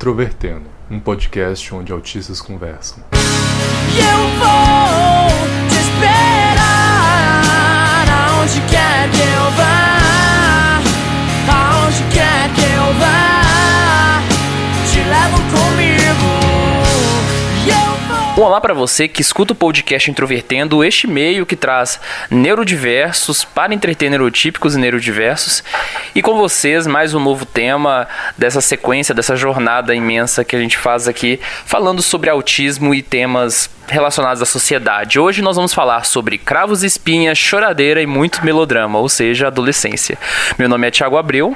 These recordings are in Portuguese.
Introvertendo, um podcast onde autistas conversam. Eu vou te esperar aonde quer que eu vá, aonde quer que eu vá, te levo comigo. Um olá para você que escuta o podcast Introvertendo, este meio que traz neurodiversos para entreter neurotípicos e neurodiversos. E com vocês, mais um novo tema dessa sequência, dessa jornada imensa que a gente faz aqui, falando sobre autismo e temas relacionados à sociedade. Hoje nós vamos falar sobre cravos e espinhas, choradeira e muito melodrama, ou seja, adolescência. Meu nome é Thiago Abreu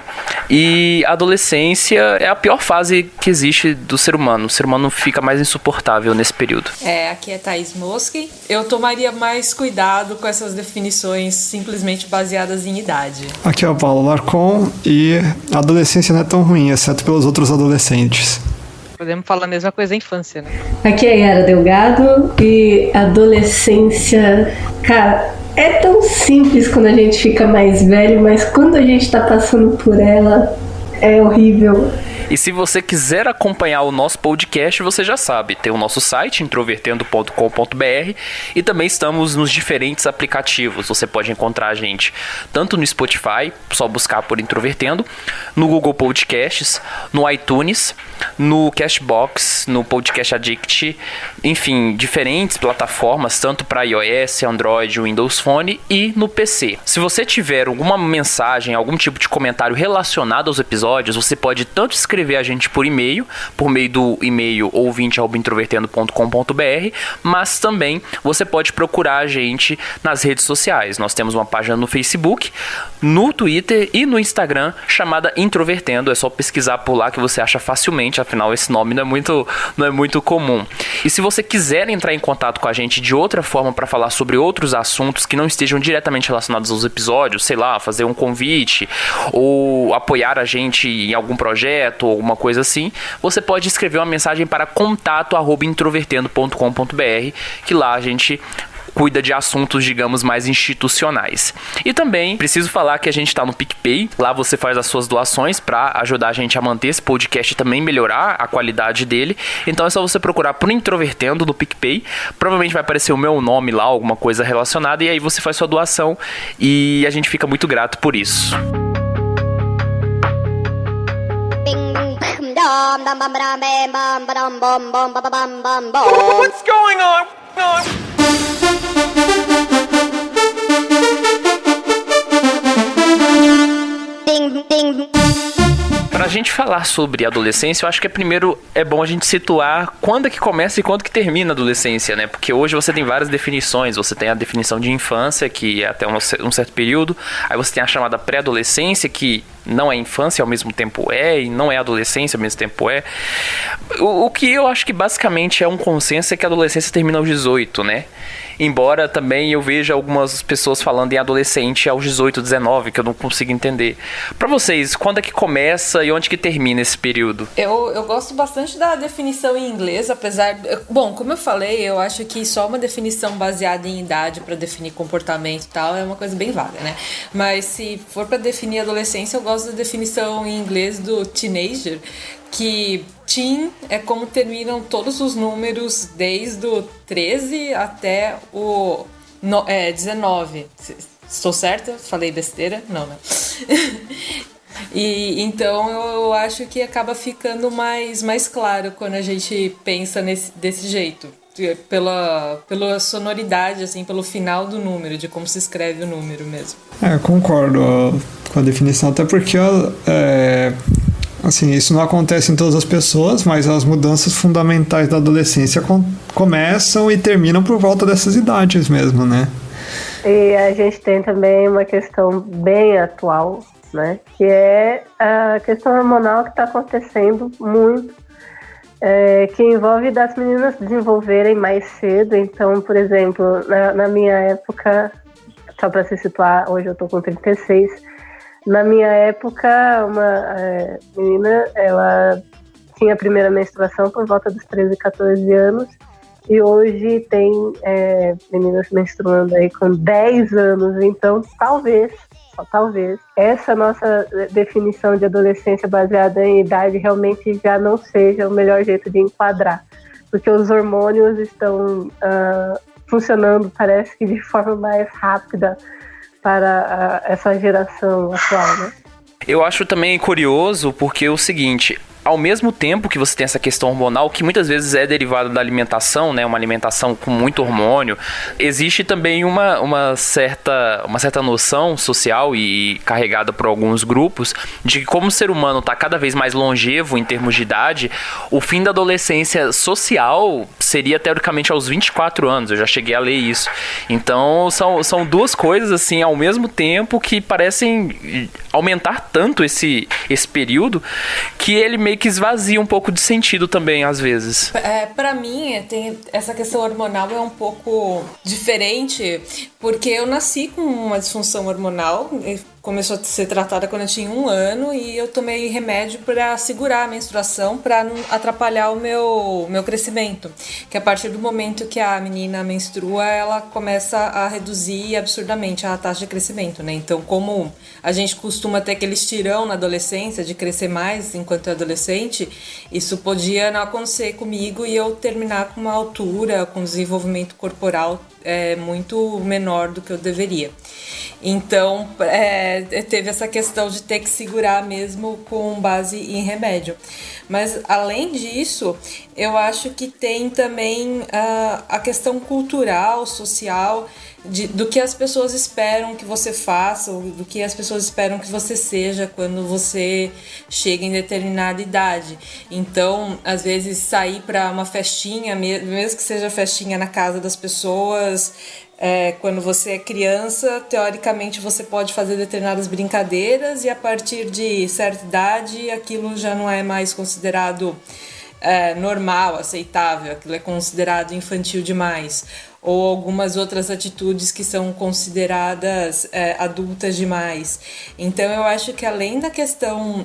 e a adolescência é a pior fase que existe do ser humano. O ser humano fica mais insuportável nesse período. Aqui é Thaís Moschi. Eu tomaria mais cuidado com essas definições simplesmente baseadas em idade. Aqui é o Paulo Larcon e a adolescência não é tão ruim, exceto pelos outros adolescentes. Podemos falar a mesma coisa da infância, né? Aqui é Yara Delgado e adolescência, cara, é tão simples quando a gente fica mais velho, mas quando a gente tá passando por ela, é horrível. E se você quiser acompanhar o nosso podcast, você já sabe, tem o nosso site, introvertendo.com.br, e também estamos nos diferentes aplicativos. Você pode encontrar a gente tanto no Spotify, só buscar por Introvertendo, no Google Podcasts, no iTunes, no Castbox, no Podcast Addict, enfim, diferentes plataformas, tanto para iOS, Android, Windows Phone e no PC. Se você tiver alguma mensagem, algum tipo de comentário relacionado aos episódios, você pode tanto escrever a gente por e-mail, por meio do e-mail ouvinte@introvertendo.com.br, mas também você pode procurar a gente nas redes sociais. Nós temos uma página no Facebook, no Twitter e no Instagram chamada Introvertendo. É só pesquisar por lá que você acha facilmente, afinal esse nome não é muito comum. E se você quiser entrar em contato com a gente de outra forma para falar sobre outros assuntos que não estejam diretamente relacionados aos episódios, sei lá, fazer um convite ou apoiar a gente em algum projeto, alguma coisa assim, você pode escrever uma mensagem para contato@introvertendo.com.br, que lá a gente cuida de assuntos, digamos, mais institucionais. E também preciso falar que a gente está no PicPay. Lá você faz as suas doações para ajudar a gente a manter esse podcast e também melhorar a qualidade dele. Então é só você procurar por Introvertendo no PicPay. Provavelmente vai aparecer o meu nome lá, alguma coisa relacionada, e aí você faz sua doação e a gente fica muito grato por isso. What's going on? Pra gente falar sobre adolescência, eu acho que primeiro é bom a gente situar quando é que começa e quando que termina a adolescência, né? Porque hoje você tem várias definições. Você tem a definição de infância, que é até um certo período. Aí você tem a chamada pré-adolescência, que não é infância ao mesmo tempo e não é adolescência ao mesmo tempo O que eu acho que basicamente é um consenso é que a adolescência termina aos 18, né? Embora também eu veja algumas pessoas falando em adolescente aos 18, 19, que eu não consigo entender. Pra vocês, quando é que começa e onde que termina esse período? Eu gosto bastante da definição em inglês, apesar... Bom, como eu falei, eu acho que só uma definição baseada em idade pra definir comportamento e tal é uma coisa bem vaga, né? Mas se for pra definir adolescência, eu gosto da definição em inglês do teenager, que teen é como terminam todos os números desde o 13 até o 19. Estou certa? Falei besteira? Não, né? E então eu acho que acaba ficando mais claro quando a gente pensa desse jeito. Pela sonoridade, assim, pelo final do número, de como se escreve o número mesmo. Eu concordo com a definição, até porque assim, isso não acontece em todas as pessoas, mas as mudanças fundamentais da adolescência começam e terminam por volta dessas idades mesmo, né? E a gente tem também uma questão bem atual, né? Que é a questão hormonal que está acontecendo muito, que envolve das meninas desenvolverem mais cedo. Então, por exemplo, na minha época, só para se situar, hoje eu tô com 36, na minha época, uma menina, ela tinha a primeira menstruação por volta dos 13, 14 anos, e hoje tem meninas menstruando aí com 10 anos, então talvez, talvez, essa nossa definição de adolescência baseada em idade realmente já não seja o melhor jeito de enquadrar, porque os hormônios estão funcionando, parece que de forma mais rápida para essa geração atual, né? Eu acho também curioso porque é o seguinte, ao mesmo tempo que você tem essa questão hormonal, que muitas vezes é derivada da alimentação, né, uma alimentação com muito hormônio, existe também uma certa noção social e carregada por alguns grupos de que como o ser humano está cada vez mais longevo em termos de idade, o fim da adolescência social seria teoricamente aos 24 anos, eu já cheguei a ler isso. Então são duas coisas assim ao mesmo tempo que parecem aumentar tanto esse período que ele meio que esvazia um pouco de sentido também, às vezes. Pra mim, essa questão hormonal é um pouco diferente, porque eu nasci com uma disfunção hormonal, começou a ser tratada quando eu tinha 1 ano e eu tomei remédio para segurar a menstruação, para não atrapalhar o meu crescimento. Que a partir do momento que a menina menstrua, ela começa a reduzir absurdamente a taxa de crescimento, né? Então, como a gente costuma ter aquele estirão na adolescência de crescer mais enquanto é adolescente, isso podia não acontecer comigo e eu terminar com uma altura, com desenvolvimento corporal muito menor do que eu deveria. Então, teve essa questão de ter que segurar mesmo com base em remédio. Mas, além disso, eu acho que tem também a questão cultural, social, do que as pessoas esperam que você faça, ou do que as pessoas esperam que você seja quando você chega em determinada idade. Então, às vezes, sair para uma festinha, mesmo que seja festinha na casa das pessoas, quando você é criança, teoricamente você pode fazer determinadas brincadeiras e a partir de certa idade aquilo já não é mais considerado normal, aceitável, aquilo é considerado infantil demais. Ou algumas outras atitudes que são consideradas adultas demais. Então eu acho que além da questão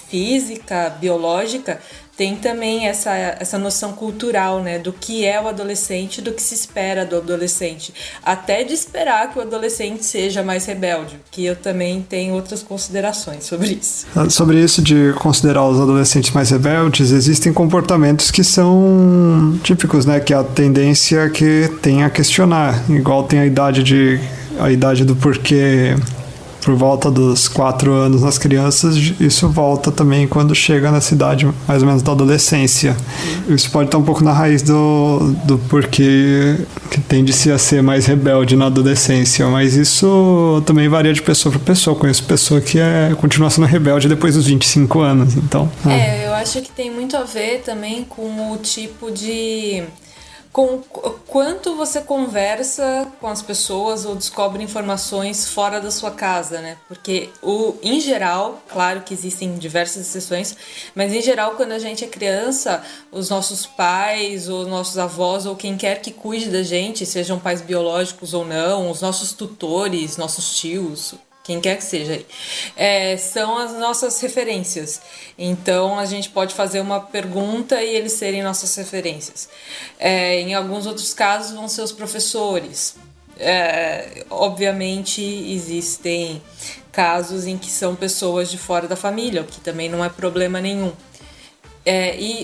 física, biológica, tem também essa noção cultural, né, do que é o adolescente, do que se espera do adolescente. Até de esperar que o adolescente seja mais rebelde, que eu também tenho outras considerações sobre isso. Sobre isso de considerar os adolescentes mais rebeldes, existem comportamentos que são típicos, né, que a tendência que tem a questionar. Igual tem a idade do porquê por volta dos 4 anos nas crianças, isso volta também quando chega nessa idade mais ou menos da adolescência. Isso pode estar um pouco na raiz do porquê que tende-se a ser mais rebelde na adolescência, mas isso também varia de pessoa para pessoa. Eu conheço pessoa que continua sendo rebelde depois dos 25 anos, então... Eu acho que tem muito a ver também com o tipo de... com quanto você conversa com as pessoas ou descobre informações fora da sua casa, né? Porque, em geral, claro que existem diversas exceções, mas em geral, quando a gente é criança, os nossos pais ou nossos avós ou quem quer que cuide da gente, sejam pais biológicos ou não, os nossos tutores, nossos tios... quem quer que seja, são as nossas referências. Então, a gente pode fazer uma pergunta e eles serem nossas referências. Em alguns outros casos, vão ser os professores. Obviamente, existem casos em que são pessoas de fora da família, o que também não é problema nenhum.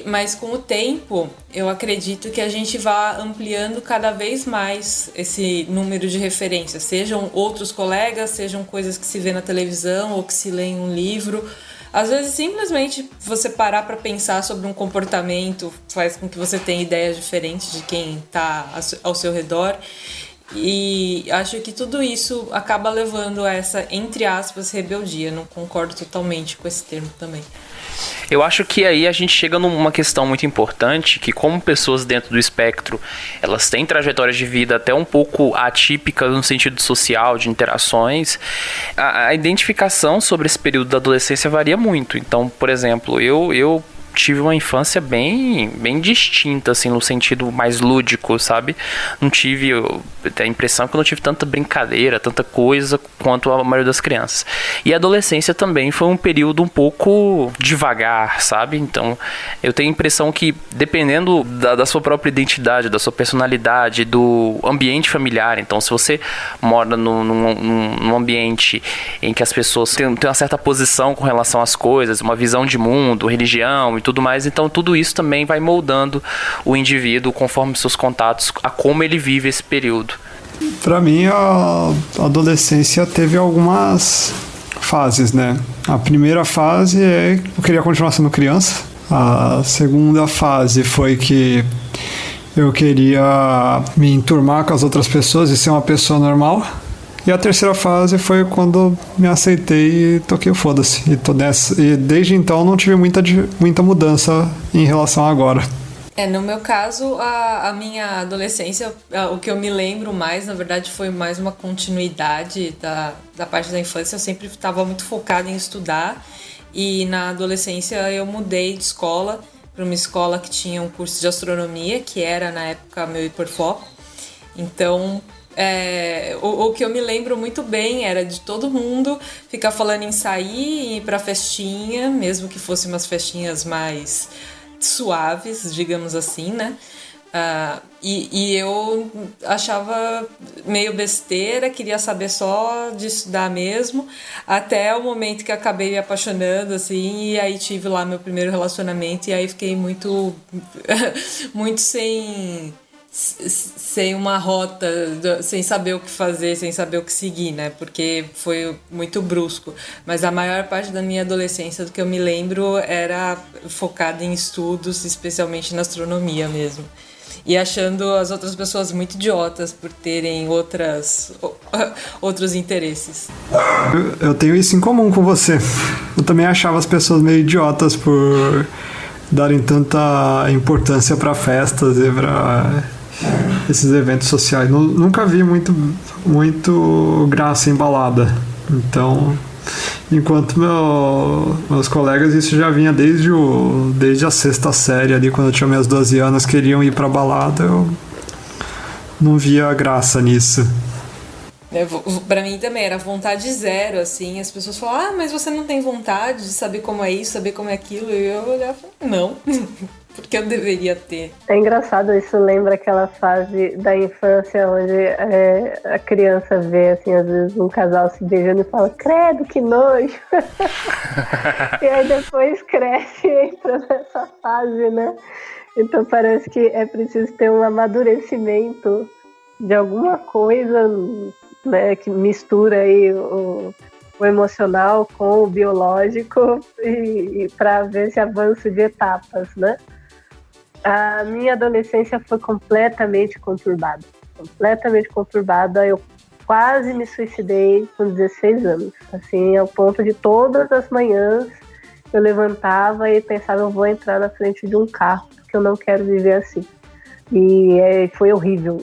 Mas com o tempo, eu acredito que a gente vai ampliando cada vez mais esse número de referências, sejam outros colegas, sejam coisas que se vê na televisão ou que se lê em um livro. Às vezes, simplesmente você parar para pensar sobre um comportamento faz com que você tenha ideias diferentes de quem está ao seu redor. E acho que tudo isso acaba levando a essa, entre aspas, rebeldia. Não concordo totalmente com esse termo também. Eu acho que aí a gente chega numa questão muito importante, que como pessoas dentro do espectro, elas têm trajetórias de vida até um pouco atípicas no sentido social, de interações, a identificação sobre esse período da adolescência varia muito. Então, por exemplo, eu tive uma infância bem distinta, assim, no sentido mais lúdico, sabe? Não tive, a impressão que eu não tive tanta brincadeira, tanta coisa quanto a maioria das crianças. E a adolescência também foi um período um pouco devagar, sabe? Então, eu tenho a impressão que, dependendo da sua própria identidade, da sua personalidade, do ambiente familiar, então, se você mora num ambiente em que as pessoas têm uma certa posição com relação às coisas, uma visão de mundo, religião e tudo mais, então tudo isso também vai moldando o indivíduo conforme seus contatos, a como ele vive esse período. Para mim, a adolescência teve algumas fases, né? A primeira fase é que eu queria continuar sendo criança. A segunda fase foi que eu queria me enturmar com as outras pessoas e ser uma pessoa normal. E a terceira fase foi quando me aceitei e toquei o foda-se. E desde então não tive muita mudança em relação a agora. No meu caso, a minha adolescência, o que eu me lembro mais, na verdade, foi mais uma continuidade da parte da infância. Eu sempre estava muito focada em estudar e na adolescência eu mudei de escola para uma escola que tinha um curso de astronomia, que era, na época, meu hiperfoco. Então, o que eu me lembro muito bem era de todo mundo ficar falando em sair e ir pra festinha, mesmo que fossem umas festinhas mais suaves, digamos assim, né? E eu achava meio besteira, queria saber só de estudar mesmo, até o momento que acabei me apaixonando, assim, e aí tive lá meu primeiro relacionamento, e aí fiquei muito, muito sem uma rota, sem saber o que fazer, sem saber o que seguir, né? Porque foi muito brusco. Mas a maior parte da minha adolescência, do que eu me lembro, era focada em estudos, especialmente na astronomia mesmo. E achando as outras pessoas muito idiotas por terem outros interesses. Eu tenho isso em comum com você. Eu também achava as pessoas meio idiotas por darem tanta importância para festas e para esses eventos sociais. Nunca vi muito graça em balada. Então, enquanto meus colegas, isso já vinha desde a sexta série ali, quando eu tinha meus 12 anos, queriam ir pra balada, eu não via graça nisso. Pra mim também era vontade zero, assim. As pessoas falam, mas você não tem vontade de saber como é isso, saber como é aquilo? E eu olhava e falava, não, porque eu deveria ter. É engraçado, isso lembra aquela fase da infância onde a criança vê, assim, às vezes um casal se beijando e fala, credo, que nojo. E aí depois cresce e entra nessa fase, né? Então parece que é preciso ter um amadurecimento de alguma coisa, né, que mistura aí o emocional com o biológico e para ver esse avanço de etapas, né? A minha adolescência foi completamente conturbada. Eu quase me suicidei com 16 anos. Assim, ao ponto de todas as manhãs eu levantava e pensava, eu vou entrar na frente de um carro, porque eu não quero viver assim. E foi horrível.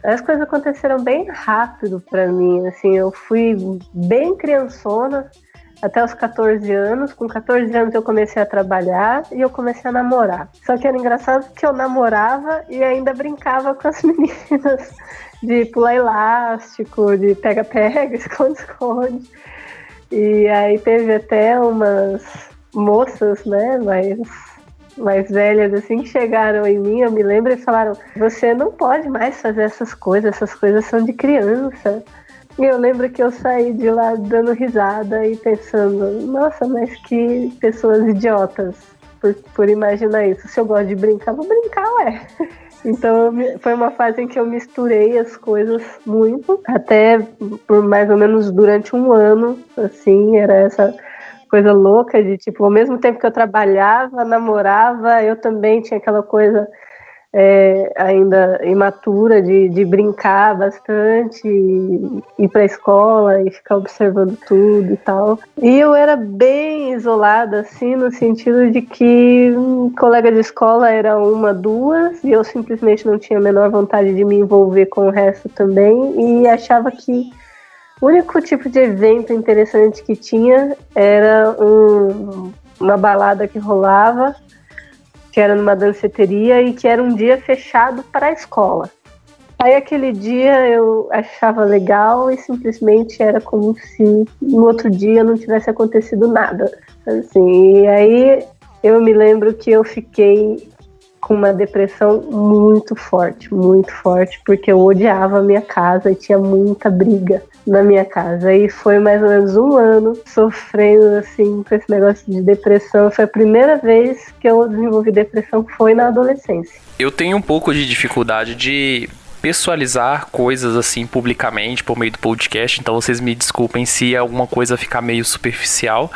As coisas aconteceram bem rápido pra mim, assim, eu fui bem criançona até os 14 anos. Com 14 anos eu comecei a trabalhar e eu comecei a namorar. Só que era engraçado que eu namorava e ainda brincava com as meninas de pular elástico, de pega-pega, esconde-esconde. E aí teve até umas moças, né, mais velhas, assim, que chegaram em mim, eu me lembro, e falaram, você não pode mais fazer essas coisas são de criança. E eu lembro que eu saí de lá dando risada e pensando, nossa, mas que pessoas idiotas por imaginar isso. Se eu gosto de brincar, vou brincar, ué. Então foi uma fase em que eu misturei as coisas muito, até por mais ou menos durante um ano, assim, era essa coisa louca de, tipo, ao mesmo tempo que eu trabalhava, namorava, eu também tinha aquela coisa ainda imatura de brincar bastante, ir pra escola e ficar observando tudo e tal. E eu era bem isolada, assim, no sentido de que colega de escola era uma, duas, e eu simplesmente não tinha a menor vontade de me envolver com o resto também, e achava que o único tipo de evento interessante que tinha era uma balada que rolava que era numa danceteria e que era um dia fechado para a escola. Aí aquele dia eu achava legal e simplesmente era como se no outro dia não tivesse acontecido nada. Assim, e aí eu me lembro que eu fiquei com uma depressão muito forte, porque eu odiava a minha casa e tinha muita briga na minha casa. E foi mais ou menos um ano sofrendo assim com esse negócio de depressão. Foi a primeira vez que eu desenvolvi depressão, foi na adolescência. Eu tenho um pouco de dificuldade de pessoalizar coisas assim publicamente por meio do podcast, então vocês me desculpem se alguma coisa ficar meio superficial,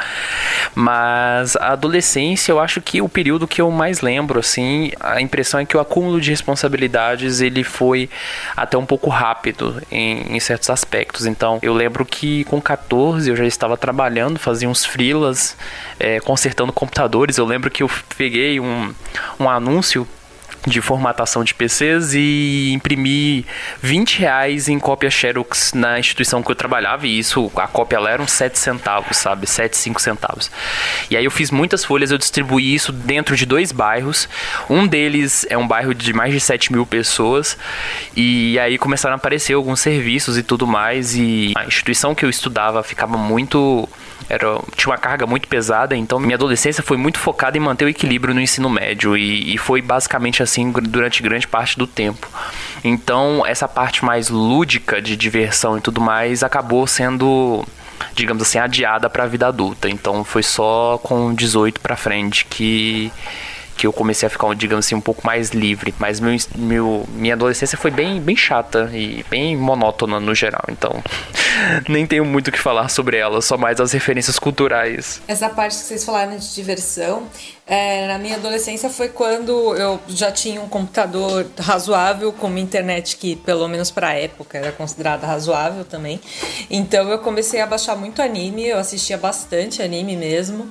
mas a adolescência eu acho que o período que eu mais lembro, assim, a impressão é que o acúmulo de responsabilidades ele foi até um pouco rápido em certos aspectos. Então eu lembro que com 14 eu já estava trabalhando, fazia uns freelas, consertando computadores. Eu lembro que eu peguei um anúncio de formatação de PCs e imprimi R$20 em cópia Xerox na instituição que eu trabalhava, e isso, a cópia lá era uns 7 centavos, sabe? 7, 5 centavos. E aí eu fiz muitas folhas, eu distribuí isso dentro de 2 bairros. Um deles é um bairro de mais de 7 mil pessoas, e aí começaram a aparecer alguns serviços e tudo mais, e a instituição que eu estudava ficava muito... tinha uma carga muito pesada, então minha adolescência foi muito focada em manter o equilíbrio no ensino médio, e foi basicamente assim durante grande parte do tempo. Então essa parte mais lúdica de diversão e tudo mais acabou sendo, digamos assim, adiada para a vida adulta. Então foi só com 18 para frente que eu comecei a ficar, digamos assim, um pouco mais livre. Mas minha adolescência foi bem chata e bem monótona no geral. Então, nem tenho muito o que falar sobre ela, só mais as referências culturais. Essa parte que vocês falaram de diversão, na minha adolescência foi quando eu já tinha um computador razoável, com uma internet que, pelo menos para a época, era considerada razoável também. Então eu comecei a baixar muito anime, eu assistia bastante anime mesmo.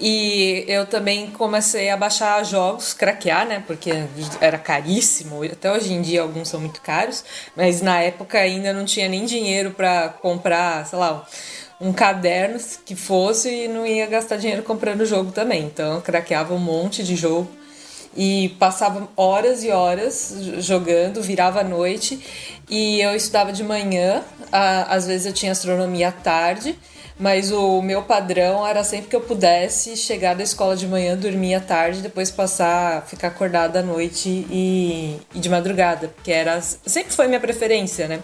E eu também comecei a baixar jogos, craquear, né? Porque era caríssimo. Até hoje em dia alguns são muito caros. Mas na época ainda não tinha nem dinheiro para comprar, sei lá, um caderno que fosse, e não ia gastar dinheiro comprando jogo também. Então eu craqueava um monte de jogo e passava horas e horas jogando, virava a noite. E eu estudava de manhã, às vezes eu tinha astronomia à tarde. Mas o meu padrão era sempre que eu pudesse chegar da escola de manhã, dormir à tarde, depois ficar acordada à noite e de madrugada, porque sempre foi minha preferência, né?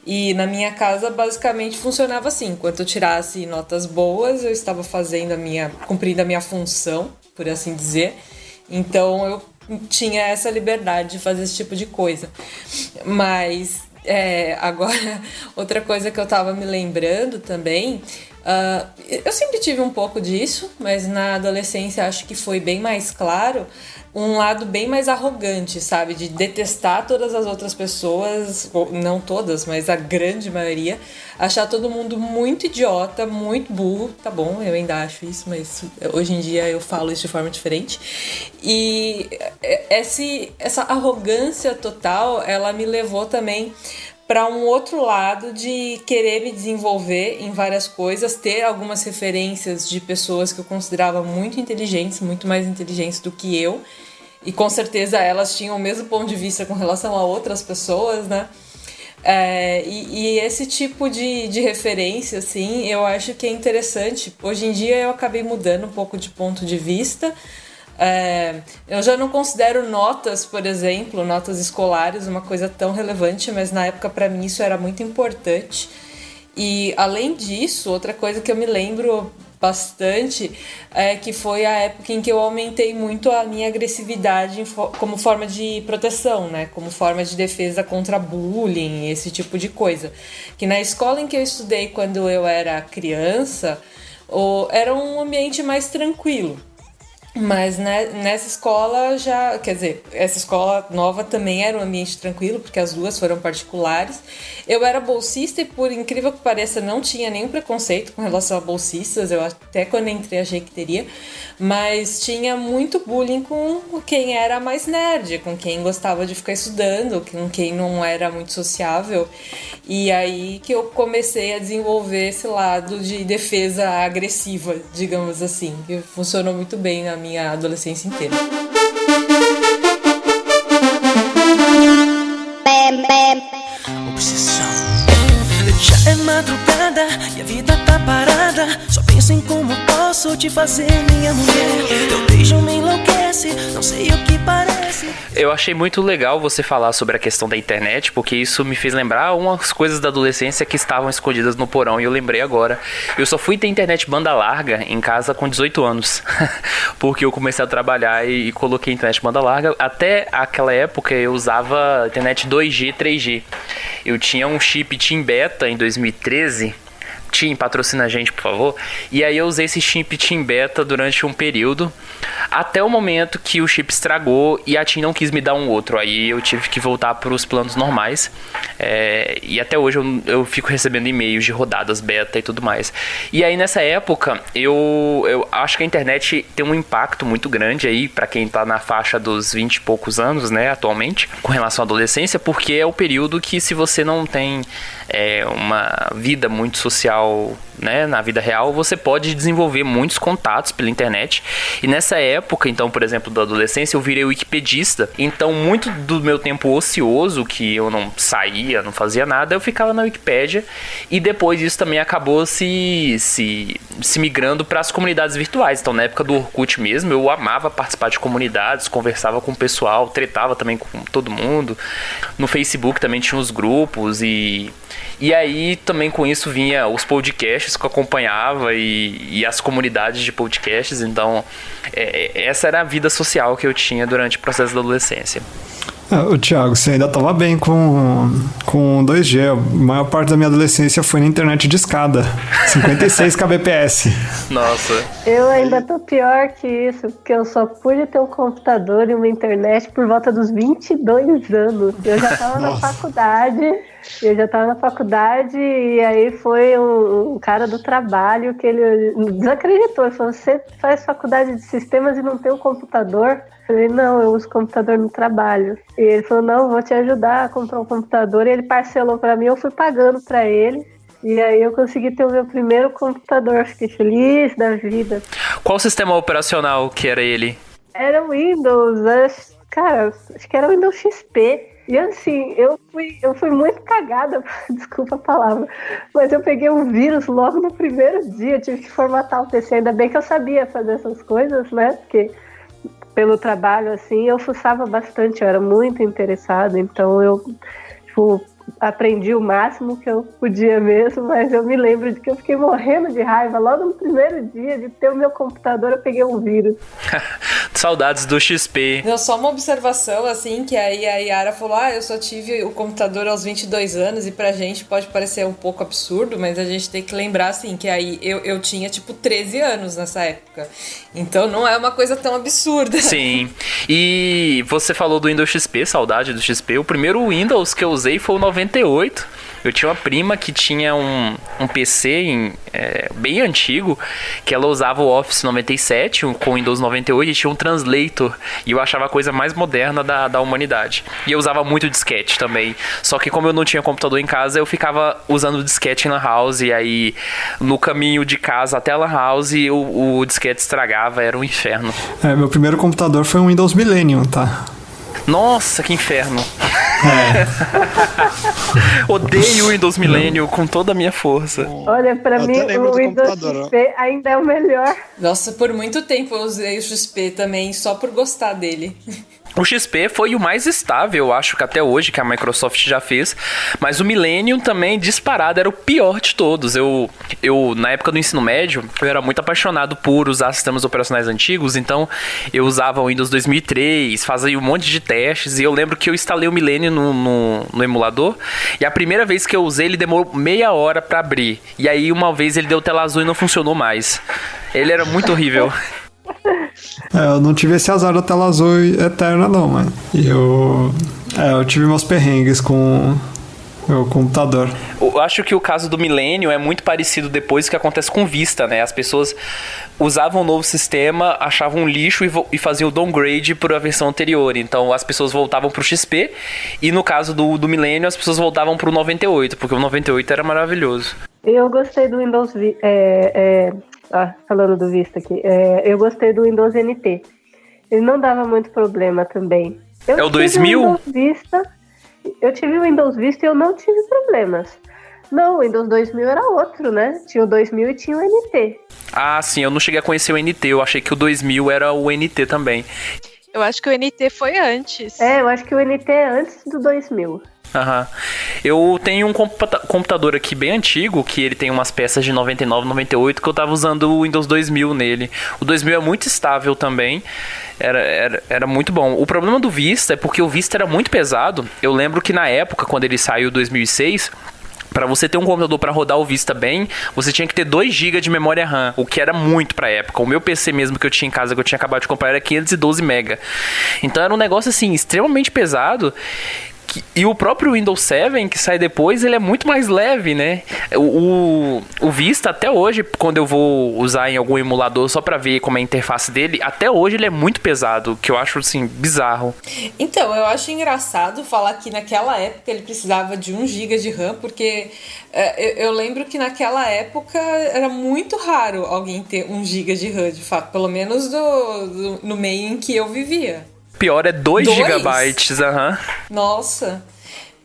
E na minha casa basicamente funcionava assim: enquanto eu tirasse notas boas, eu estava cumprindo a minha função, por assim dizer. Então eu tinha essa liberdade de fazer esse tipo de coisa. Mas agora, outra coisa que eu tava me lembrando também, eu sempre tive um pouco disso, mas na adolescência acho que foi bem mais claro, um lado bem mais arrogante, sabe? De detestar todas as outras pessoas, ou não todas, mas a grande maioria, achar todo mundo muito idiota, muito burro. Tá bom, eu ainda acho isso, mas hoje em dia eu falo isso de forma diferente. E essa arrogância total, ela me levou também para um outro lado de querer me desenvolver em várias coisas, ter algumas referências de pessoas que eu considerava muito inteligentes, muito mais inteligentes do que eu, e com certeza elas tinham o mesmo ponto de vista com relação a outras pessoas, né? E esse tipo de referência, assim, eu acho que é interessante. Hoje em dia eu acabei mudando um pouco de ponto de vista. Eu já não considero notas, por exemplo, notas escolares, uma coisa tão relevante, mas na época para mim isso era muito importante. E além disso, outra coisa que eu me lembro bastante que foi a época em que eu aumentei muito a minha agressividade como forma de proteção, né? Como forma de defesa contra bullying, esse tipo de coisa. Que na escola em que eu estudei quando eu era criança, era um ambiente mais tranquilo. Mas nessa escola essa escola nova também era um ambiente tranquilo, porque as duas foram particulares. Eu era bolsista e, por incrível que pareça, não tinha nenhum preconceito com relação a bolsistas. Eu até quando entrei achei que teria. Mas tinha muito bullying com quem era mais nerd, com quem gostava de ficar estudando, com quem não era muito sociável. E aí que eu comecei a desenvolver esse lado de defesa agressiva, digamos assim, que funcionou muito bem na minha adolescência inteira. como posso te fazer minha mulher. Teu beijo me enlouquece, não sei o que parece. Eu achei muito legal você falar sobre a questão da internet, porque isso me fez lembrar umas coisas da adolescência que estavam escondidas no porão, e eu lembrei agora. Eu só fui ter internet banda larga em casa com 18 anos, porque eu comecei a trabalhar e coloquei internet banda larga. Até aquela época eu usava internet 2G, 3G. Eu tinha um chip TIM Beta em 2013. TIM, patrocina a gente, por favor. E aí eu usei esse chip TIM Beta durante um período, até o momento que o chip estragou e a TIM não quis me dar um outro. Aí eu tive que voltar para os planos normais. E até hoje eu fico recebendo e-mails de rodadas beta e tudo mais. E aí nessa época eu acho que a internet tem um impacto muito grande aí para quem tá na faixa dos 20 e poucos anos, né, atualmente, com relação à adolescência, porque é o período que, se você não tem uma vida muito social, né, na vida real, você pode desenvolver muitos contatos pela internet. E nessa época, então, por exemplo, da adolescência, eu virei wikipedista. Então, muito do meu tempo ocioso, que eu não saía, não fazia nada, eu ficava na Wikipédia. E depois isso também acabou se migrando para as comunidades virtuais. Então, na época do Orkut mesmo, eu amava participar de comunidades, conversava com o pessoal, tretava também com todo mundo. No Facebook também tinha os grupos e aí também com isso vinha os podcasts que eu acompanhava e as comunidades de podcasts. Então essa era a vida social que eu tinha durante o processo da adolescência. O Thiago, você ainda estava bem com 2G. A maior parte da minha adolescência foi na internet de escada, 56 kbps. Nossa. Eu ainda tô pior que isso, porque eu só pude ter um computador e uma internet por volta dos 22 anos. Eu já tava na faculdade, e aí foi um cara do trabalho que ele desacreditou. Ele falou: você faz faculdade de sistemas e não tem um computador? Eu falei: não, eu uso computador no trabalho. E ele falou: não, vou te ajudar a comprar um computador. E ele parcelou pra mim, eu fui pagando pra ele. E aí eu consegui ter o meu primeiro computador. Fiquei feliz da vida. Qual sistema operacional que era ele? Era o Windows, cara, acho que era o Windows XP. E assim, eu fui muito cagada, desculpa a palavra, mas eu peguei um vírus logo no primeiro dia, tive que formatar o PC. Ainda bem que eu sabia fazer essas coisas, né? Porque pelo trabalho, assim, eu fuçava bastante, eu era muito interessada, então eu aprendi o máximo que eu podia mesmo, mas eu me lembro de que eu fiquei morrendo de raiva logo no primeiro dia de ter o meu computador. Eu peguei um vírus. Saudades do XP. Não, só uma observação, assim, que aí a Yara falou: eu só tive o computador aos 22 anos, e pra gente pode parecer um pouco absurdo, mas a gente tem que lembrar, assim, que aí eu tinha, tipo, 13 anos nessa época. Então não é uma coisa tão absurda. Sim. E você falou do Windows XP, saudade do XP. O primeiro Windows que eu usei foi o 98. Eu tinha uma prima que tinha um PC bem antigo, que ela usava o Office 97 com o Windows 98 e tinha um translator. E eu achava a coisa mais moderna da humanidade. E eu usava muito disquete também. Só que como eu não tinha computador em casa, eu ficava usando disquete em Lan House. E aí, no caminho de casa até a Lan House, o disquete estragava, era um inferno. Meu primeiro computador foi um Windows Millennium, tá? Nossa, que inferno. Odeio o Windows Millennium com toda a minha força. Olha, pra mim o Windows XP ainda é o melhor. Nossa, por muito tempo eu usei o XP também, só por gostar dele. O XP foi o mais estável, eu acho que até hoje, que a Microsoft já fez. Mas o Millennium também, disparado, era o pior de todos. Eu na época do ensino médio, eu era muito apaixonado por usar sistemas operacionais antigos. Então, eu usava o Windows 2003, fazia um monte de testes. E eu lembro que eu instalei o Millennium no emulador. E a primeira vez que eu usei, ele demorou meia hora pra abrir. E aí, uma vez, ele deu tela azul e não funcionou mais. Ele era muito horrível. Eu não tive esse azar da tela azul eterna, não, mas eu tive meus perrengues com meu computador. Eu acho que o caso do Millennium é muito parecido depois que acontece com Vista, né? As pessoas usavam o novo sistema, achavam um lixo e faziam o downgrade para a versão anterior. Então as pessoas voltavam para o XP, e no caso do Millennium as pessoas voltavam para o 98, porque o 98 era maravilhoso. Eu gostei do Windows falando do Vista aqui, eu gostei do Windows NT. Ele não dava muito problema também. É o 2000? Eu tive o Windows Vista e eu não tive problemas. Não, o Windows 2000 era outro, né? Tinha o 2000 e tinha o NT. Ah, sim, eu não cheguei a conhecer o NT, eu achei que o 2000 era o NT também. Eu acho que o NT foi antes. Eu acho que o NT é antes do 2000. Aham. Eu tenho um computador aqui bem antigo, que ele tem umas peças de 99, 98, que eu tava usando o Windows 2000 nele. O 2000 é muito estável também, era muito bom. O problema do Vista é porque o Vista era muito pesado. Eu lembro que na época, quando ele saiu em 2006... Pra você ter um computador pra rodar o Vista bem, você tinha que ter 2 GB de memória RAM, o que era muito pra época. O meu PC mesmo que eu tinha em casa, que eu tinha acabado de comprar, era 512 MB. Então era um negócio assim, extremamente pesado. E o próprio Windows 7, que sai depois, ele é muito mais leve, né? O Vista, até hoje, quando eu vou usar em algum emulador só pra ver como é a interface dele, até hoje ele é muito pesado, que eu acho, assim, bizarro. Então, eu acho engraçado falar que naquela época ele precisava de 1 GB de RAM, porque eu lembro que naquela época era muito raro alguém ter 1 GB de RAM, de fato, pelo menos no meio em que eu vivia. Pior é 2 gigabytes, aham. Nossa.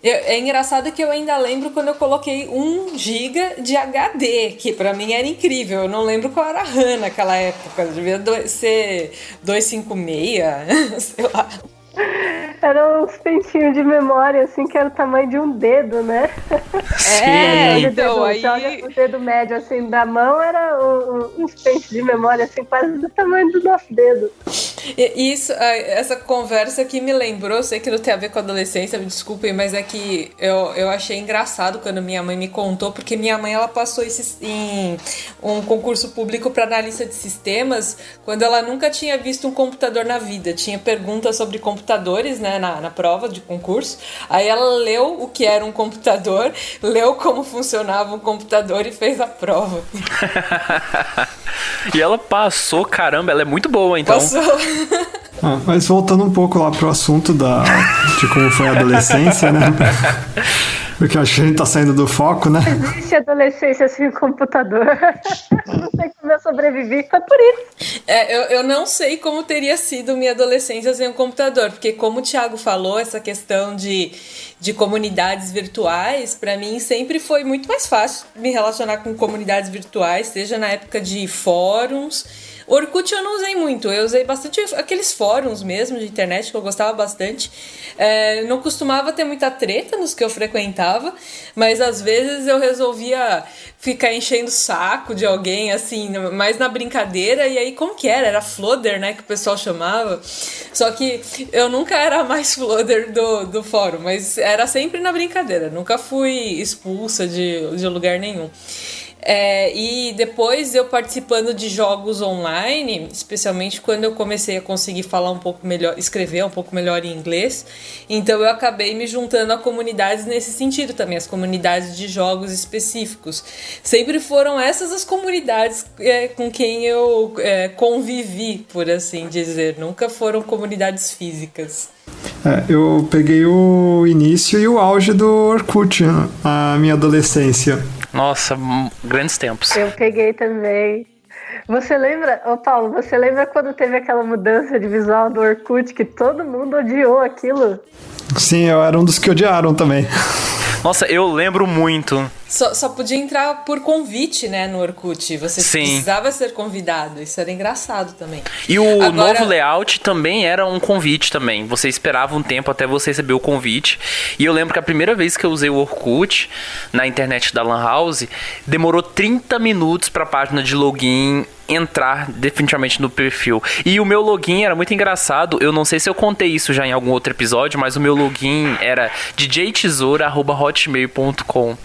É engraçado que eu ainda lembro quando eu coloquei 1 GB de HD, que pra mim era incrível. Eu não lembro qual era a RAM naquela época. Devia ser 256, sei lá. Eram uns pentinhos de memória, assim, que era o tamanho de um dedo, né? Então, aí... Você olha o dedo médio, assim, da mão, era uns pentes de memória, assim, quase do tamanho do nosso dedo. Isso, essa conversa aqui me lembrou, sei que não tem a ver com a adolescência, me desculpem, mas é que eu achei engraçado quando minha mãe me contou, porque minha mãe, ela passou em um concurso público para analista de sistemas, quando ela nunca tinha visto um computador na vida. Tinha perguntas sobre computadores, né, na prova de concurso. Aí ela leu o que era um computador, leu como funcionava um computador e fez a prova. E ela passou, caramba, ela é muito boa, então. Passou. Mas voltando um pouco lá pro assunto de como foi a adolescência, né? Porque eu acho que a gente tá saindo do foco, né? Existe adolescência sem computador. Não sei como eu sobrevivi, foi por isso. Eu não sei como teria sido minha adolescência sem um computador, porque como o Thiago falou, essa questão de comunidades virtuais, pra mim sempre foi muito mais fácil me relacionar com comunidades virtuais, seja na época de fóruns. Orkut eu não usei muito, eu usei bastante aqueles fóruns mesmo de internet que eu gostava bastante. Não costumava ter muita treta nos que eu frequentava, mas às vezes eu resolvia ficar enchendo o saco de alguém, assim, mais na brincadeira. E aí, como que era? Era Flooder, né, que o pessoal chamava. Só que eu nunca era mais Flooder do fórum, mas era sempre na brincadeira. Nunca fui expulsa de lugar nenhum. E depois eu participando de jogos online, especialmente quando eu comecei a conseguir falar um pouco melhor, escrever um pouco melhor em inglês, então eu acabei me juntando a comunidades nesse sentido também, as comunidades de jogos específicos. Sempre foram essas as comunidades com quem eu convivi, por assim dizer, nunca foram comunidades físicas. Eu peguei o início e o auge do Orkut, a minha adolescência. Nossa, grandes tempos. Eu peguei também. Você lembra, Paulo, você lembra quando teve aquela mudança de visual do Orkut que todo mundo odiou aquilo? Sim, eu era um dos que odiaram também. Nossa, eu lembro muito. Só podia entrar por convite, né, no Orkut. Você precisava ser convidado. Isso era engraçado também. E o novo layout também era um convite também. Você esperava um tempo até você receber o convite. E eu lembro que a primeira vez que eu usei o Orkut na internet da Lan House, demorou 30 minutos para a página de login entrar definitivamente no perfil. E o meu login era muito engraçado. Eu não sei se eu contei isso já em algum outro episódio, mas o meu login era djtesoura@hotmail.com,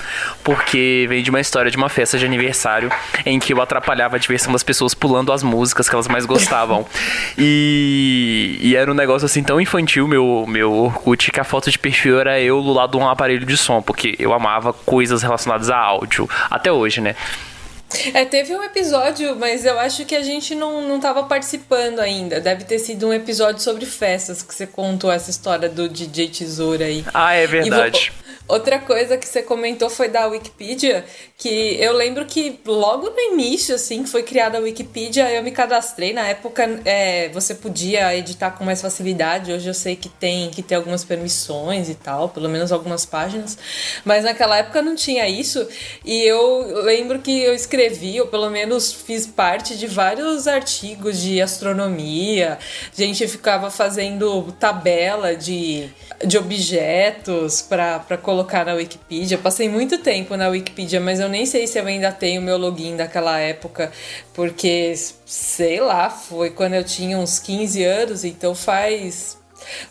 porque veio de uma história de uma festa de aniversário em que eu atrapalhava a diversão das pessoas pulando as músicas que elas mais gostavam. E era um negócio assim tão infantil, meu Orkut, que a foto de perfil era eu do lado de um aparelho de som, porque eu amava coisas relacionadas a áudio, até hoje, né? Teve um episódio, mas eu acho que a gente não tava participando ainda. Deve ter sido um episódio sobre festas que você contou essa história do DJ Tesoura aí. Ah, é verdade. Outra coisa que você comentou foi da Wikipedia, que eu lembro que logo no início, assim, que foi criada a Wikipedia, eu me cadastrei. Na época, você podia editar com mais facilidade. Hoje eu sei que tem que ter algumas permissões e tal, pelo menos algumas páginas. Mas naquela época não tinha isso. E eu lembro que eu escrevi, ou pelo menos fiz parte de vários artigos de astronomia. A gente ficava fazendo tabela de objetos para colocar na Wikipedia. Passei muito tempo na Wikipedia, mas eu nem sei se eu ainda tenho meu login daquela época, porque, sei lá, foi quando eu tinha uns 15 anos, então faz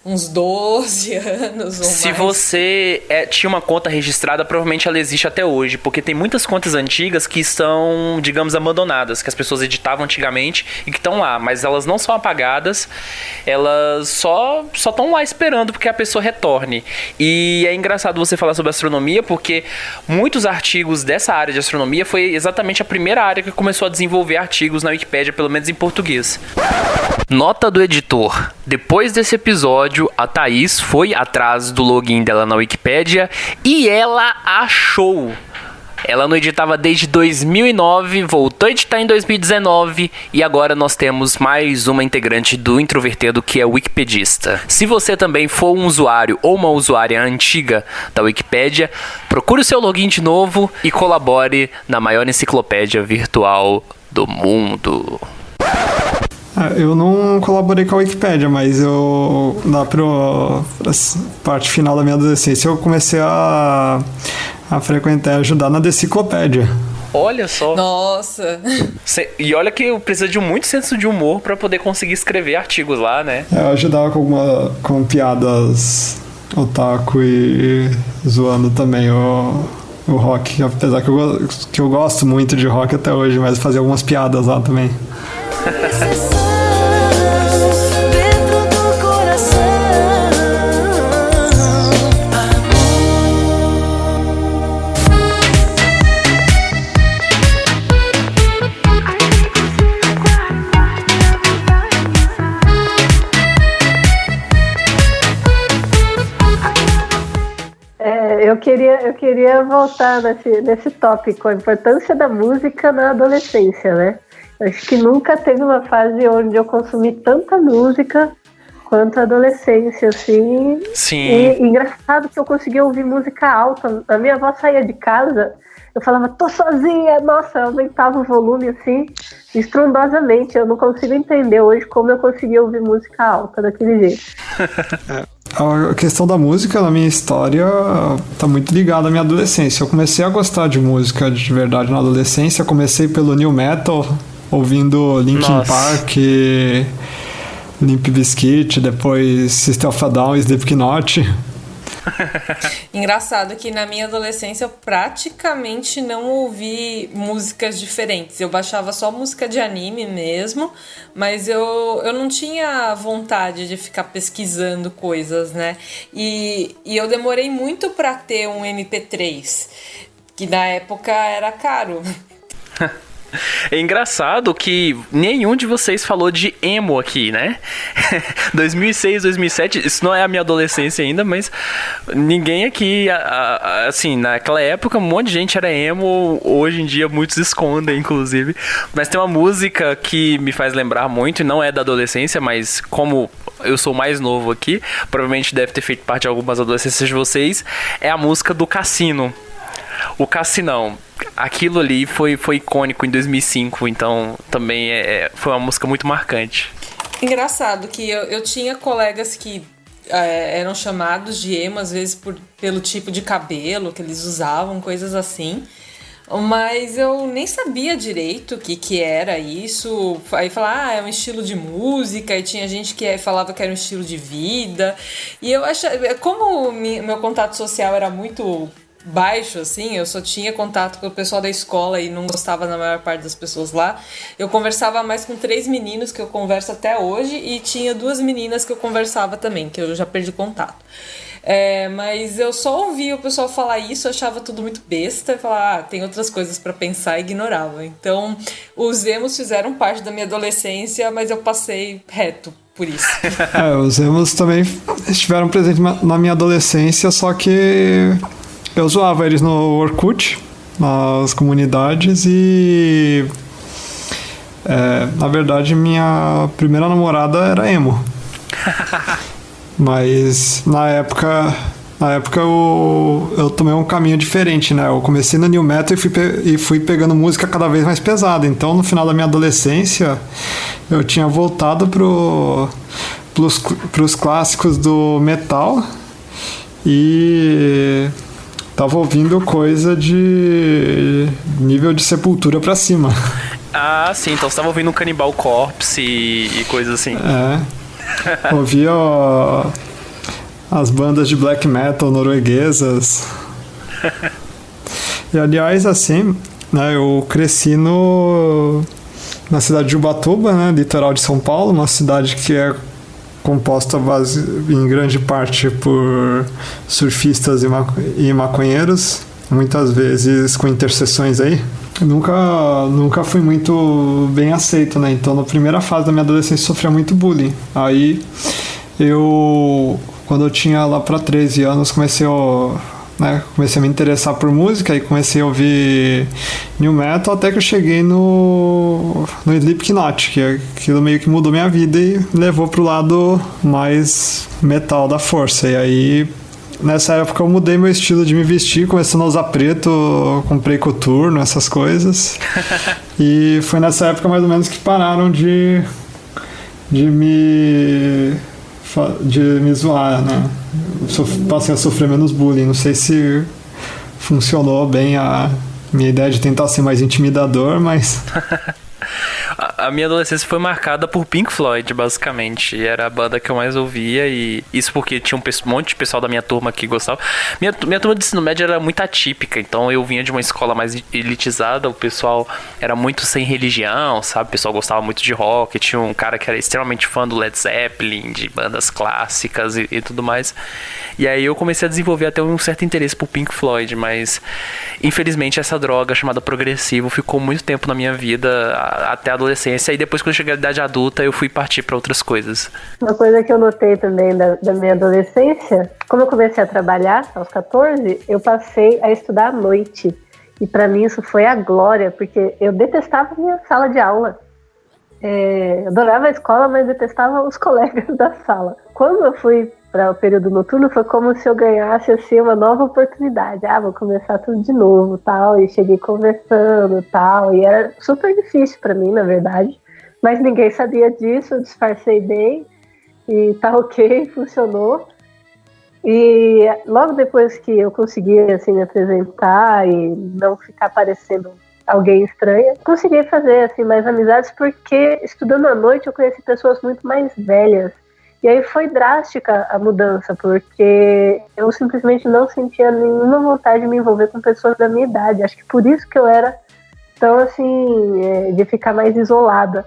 uns 12 anos ou Se mais. você tinha uma conta registrada, provavelmente ela existe até hoje, porque tem muitas contas antigas que estão, digamos, abandonadas, que as pessoas editavam antigamente e que estão lá, mas elas não são apagadas, elas só estão lá esperando porque a pessoa retorne. E é engraçado você falar sobre astronomia, porque muitos artigos dessa área de astronomia foi exatamente a primeira área que começou a desenvolver artigos na Wikipédia, pelo menos em português. Nota do editor. Depois desse episódio, a Thaís foi atrás do login dela na Wikipédia e ela achou. Ela não editava desde 2009, voltou a editar em 2019 e agora nós temos mais uma integrante do Introvertido que é wikipedista. Se você também for um usuário ou uma usuária antiga da Wikipédia, procure o seu login de novo e colabore na maior enciclopédia virtual do mundo. Eu não colaborei com a Wikipédia, mas eu, lá pra parte final da minha adolescência, eu comecei a frequentar e ajudar na Deciclopédia. Olha só. Nossa. E olha que eu preciso de muito senso de humor pra poder conseguir escrever artigos lá, né? Eu ajudava com piadas otaku e zoando também o rock, apesar que eu gosto muito de rock até hoje, mas fazia algumas piadas lá também. Dentro do coração. Eu queria voltar nesse tópico, a importância da música na adolescência, né? Acho que nunca teve uma fase onde eu consumi tanta música quanto a adolescência, assim. Sim. E engraçado que eu conseguia ouvir música alta. A minha avó saía de casa, eu falava, tô sozinha! Nossa, eu aumentava o volume, assim, estrondosamente. Eu não consigo entender hoje como eu conseguia ouvir música alta daquele jeito. A questão da música na minha história tá muito ligada à minha adolescência. Eu comecei a gostar de música de verdade na adolescência. Comecei pelo new metal, ouvindo Linkin Park, Limp Bizkit, depois System of a Down e Slipknot. Engraçado que na minha adolescência eu praticamente não ouvi músicas diferentes. Eu baixava só música de anime mesmo, mas eu não tinha vontade de ficar pesquisando coisas, né? E eu demorei muito pra ter um MP3, que na época era caro. É engraçado que nenhum de vocês falou de emo aqui, né? 2006, 2007, isso não é a minha adolescência ainda, mas ninguém aqui, assim, naquela época um monte de gente era emo, hoje em dia muitos escondem, inclusive. Mas tem uma música que me faz lembrar muito, e não é da adolescência, mas como eu sou mais novo aqui, provavelmente deve ter feito parte de algumas adolescências de vocês, é a música do Cassino. O Cassinão. Aquilo ali foi icônico em 2005, então também foi uma música muito marcante. Engraçado que eu tinha colegas que eram chamados de emo, às vezes pelo tipo de cabelo que eles usavam, coisas assim. Mas eu nem sabia direito o que era isso. Aí falava, é um estilo de música. E tinha gente que falava que era um estilo de vida. E eu achava, como meu contato social era muito baixo, assim, eu só tinha contato com o pessoal da escola e não gostava da maior parte das pessoas lá. Eu conversava mais com 3 meninos que eu converso até hoje e tinha 2 meninas que eu conversava também, que eu já perdi contato. Mas eu só ouvia o pessoal falar isso, achava tudo muito besta e falava, tem outras coisas pra pensar e ignorava. Então, os emos fizeram parte da minha adolescência, mas eu passei reto por isso. Os emos também estiveram presentes na minha adolescência, só que eu zoava eles no Orkut, nas comunidades, e na verdade minha primeira namorada era emo. Mas na época eu tomei um caminho diferente, né? Eu comecei no New Metal e fui pegando música cada vez mais pesada. Então, no final da minha adolescência, eu tinha voltado pros clássicos do metal e tava ouvindo coisa de nível de Sepultura pra cima. Ah, sim. Então você tava ouvindo um Cannibal Corpse e coisas assim. Ouvia as bandas de black metal norueguesas. E aliás, assim, né, eu cresci na cidade de Ubatuba, né, litoral de São Paulo, uma cidade que é composta em grande parte por surfistas e maconheiros, muitas vezes com interseções aí. Nunca fui muito bem aceito, né? Então, na primeira fase da minha adolescência, sofria muito bullying. Aí, quando eu tinha lá para 13 anos, comecei a me interessar por música e comecei a ouvir New Metal até que eu cheguei no Slipknot, que aquilo meio que mudou minha vida e me levou pro lado mais metal da força. E aí, nessa época eu mudei meu estilo de me vestir, começando a usar preto, comprei coturno, essas coisas. E foi nessa época mais ou menos que pararam de me zoar, né? Passei a sofrer menos bullying. Não sei se funcionou bem a minha ideia de tentar ser mais intimidador, mas... A minha adolescência foi marcada por Pink Floyd, basicamente. Era a banda que eu mais ouvia, e isso porque tinha um monte de pessoal da minha turma que gostava. Minha turma de ensino médio era muito atípica, então eu vinha de uma escola mais elitizada, o pessoal era muito sem religião, sabe? O pessoal gostava muito de rock, tinha um cara que era extremamente fã do Led Zeppelin, de bandas clássicas e tudo mais. E aí eu comecei a desenvolver até um certo interesse por Pink Floyd, mas infelizmente essa droga chamada progressivo ficou muito tempo na minha vida, até a adolescência, e depois quando eu cheguei à idade adulta eu fui partir para outras coisas. Uma coisa que eu notei também da minha adolescência, como eu comecei a trabalhar aos 14, eu passei a estudar à noite, e para mim isso foi a glória, porque eu detestava a minha sala de aula. Adorava a escola, mas detestava os colegas da sala. Quando eu fui para o período noturno, foi como se eu ganhasse assim, uma nova oportunidade. Vou começar tudo de novo, tal, e cheguei conversando, tal, e era super difícil para mim, na verdade, mas ninguém sabia disso, eu disfarcei bem, e tá ok, funcionou. E logo depois que eu consegui assim, me apresentar e não ficar parecendo alguém estranha, consegui fazer assim, mais amizades, porque estudando à noite eu conheci pessoas muito mais velhas. E aí foi drástica a mudança, porque eu simplesmente não sentia nenhuma vontade de me envolver com pessoas da minha idade. Acho que por isso que eu era tão assim, de ficar mais isolada.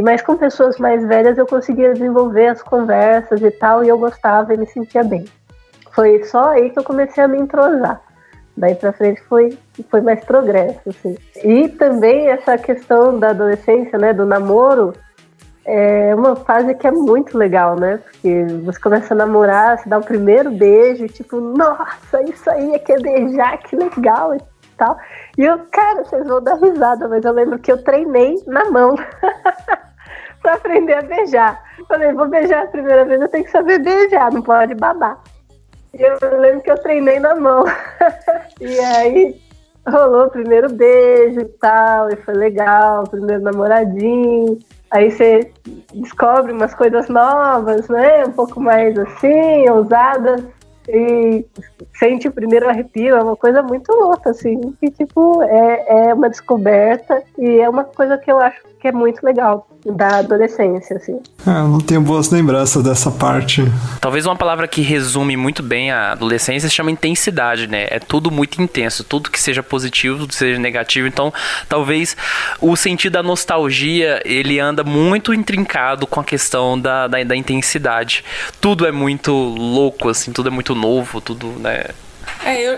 Mas com pessoas mais velhas eu conseguia desenvolver as conversas e tal, e eu gostava e me sentia bem. Foi só aí que eu comecei a me entrosar. Daí pra frente foi mais progresso, assim. E também essa questão da adolescência, né, do namoro, é uma fase que é muito legal, né? Porque você começa a namorar, você dá o primeiro beijo, tipo, nossa, isso aí é que é beijar, que legal e tal. E eu, cara, vocês vão dar risada, mas eu lembro que eu treinei na mão pra aprender a beijar. Falei, vou beijar a primeira vez, eu tenho que saber beijar, não pode babar. E eu lembro que eu treinei na mão. E aí rolou o primeiro beijo e tal, e foi legal, o primeiro namoradinho. Aí você descobre umas coisas novas, né? Um pouco mais assim, ousadas. E sente o primeiro arrepio, é uma coisa muito louca, assim. Que, tipo, é uma descoberta e é uma coisa que eu acho que é muito legal da adolescência, assim. Eu não tenho boas lembranças dessa parte. Talvez uma palavra que resume muito bem a adolescência se chama intensidade, né? É tudo muito intenso, tudo que seja positivo, tudo que seja negativo. Então, talvez o sentido da nostalgia, ele anda muito intrincado com a questão da intensidade. Tudo é muito louco, assim, tudo é muito novo, tudo, né?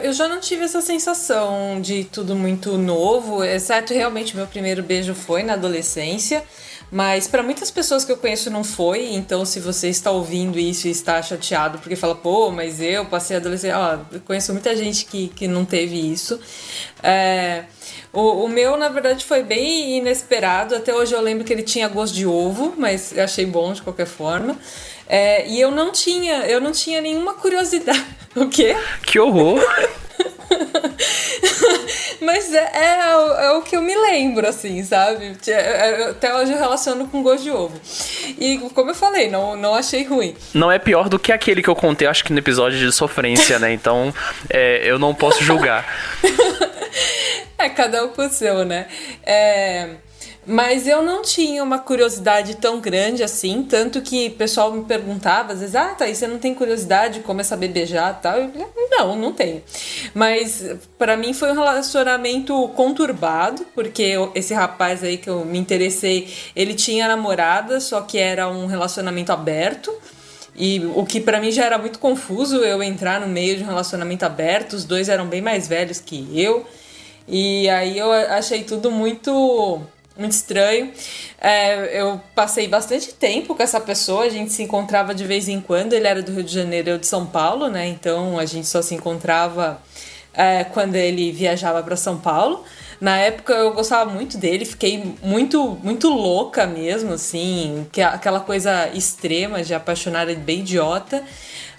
Eu já não tive essa sensação de tudo muito novo, exceto realmente meu primeiro beijo foi na adolescência, Mas para muitas pessoas que eu conheço não foi, então se você está ouvindo isso e está chateado porque fala, pô, mas eu passei a adolescência... Ó, eu conheço muita gente que não teve isso. O meu, na verdade, foi bem inesperado. Até hoje eu lembro que ele tinha gosto de ovo, mas eu achei bom de qualquer forma. E eu não tinha nenhuma curiosidade. O quê? Que horror! Mas é o que eu me lembro, assim, sabe? Até hoje eu relaciono com gosto de ovo. E como eu falei, não achei ruim. Não é pior do que aquele que eu contei, acho que no episódio de sofrência, né? Então, eu não posso julgar. Cada um com o seu, né? Mas eu não tinha uma curiosidade tão grande assim, tanto que o pessoal me perguntava, às vezes, Thaís, você não tem curiosidade como é saber beijar e tal? Eu, não tenho. Mas pra mim foi um relacionamento conturbado, porque esse rapaz aí que eu me interessei, ele tinha namorada, só que era um relacionamento aberto. E o que pra mim já era muito confuso, eu entrar no meio de um relacionamento aberto, os dois eram bem mais velhos que eu. E aí eu achei tudo muito estranho. Eu passei bastante tempo com essa pessoa, a gente se encontrava de vez em quando, ele era do Rio de Janeiro, eu de São Paulo, né? Então a gente só se encontrava quando ele viajava para São Paulo. Na época eu gostava muito dele, fiquei muito, muito louca mesmo, assim, aquela coisa extrema de apaixonada, bem idiota.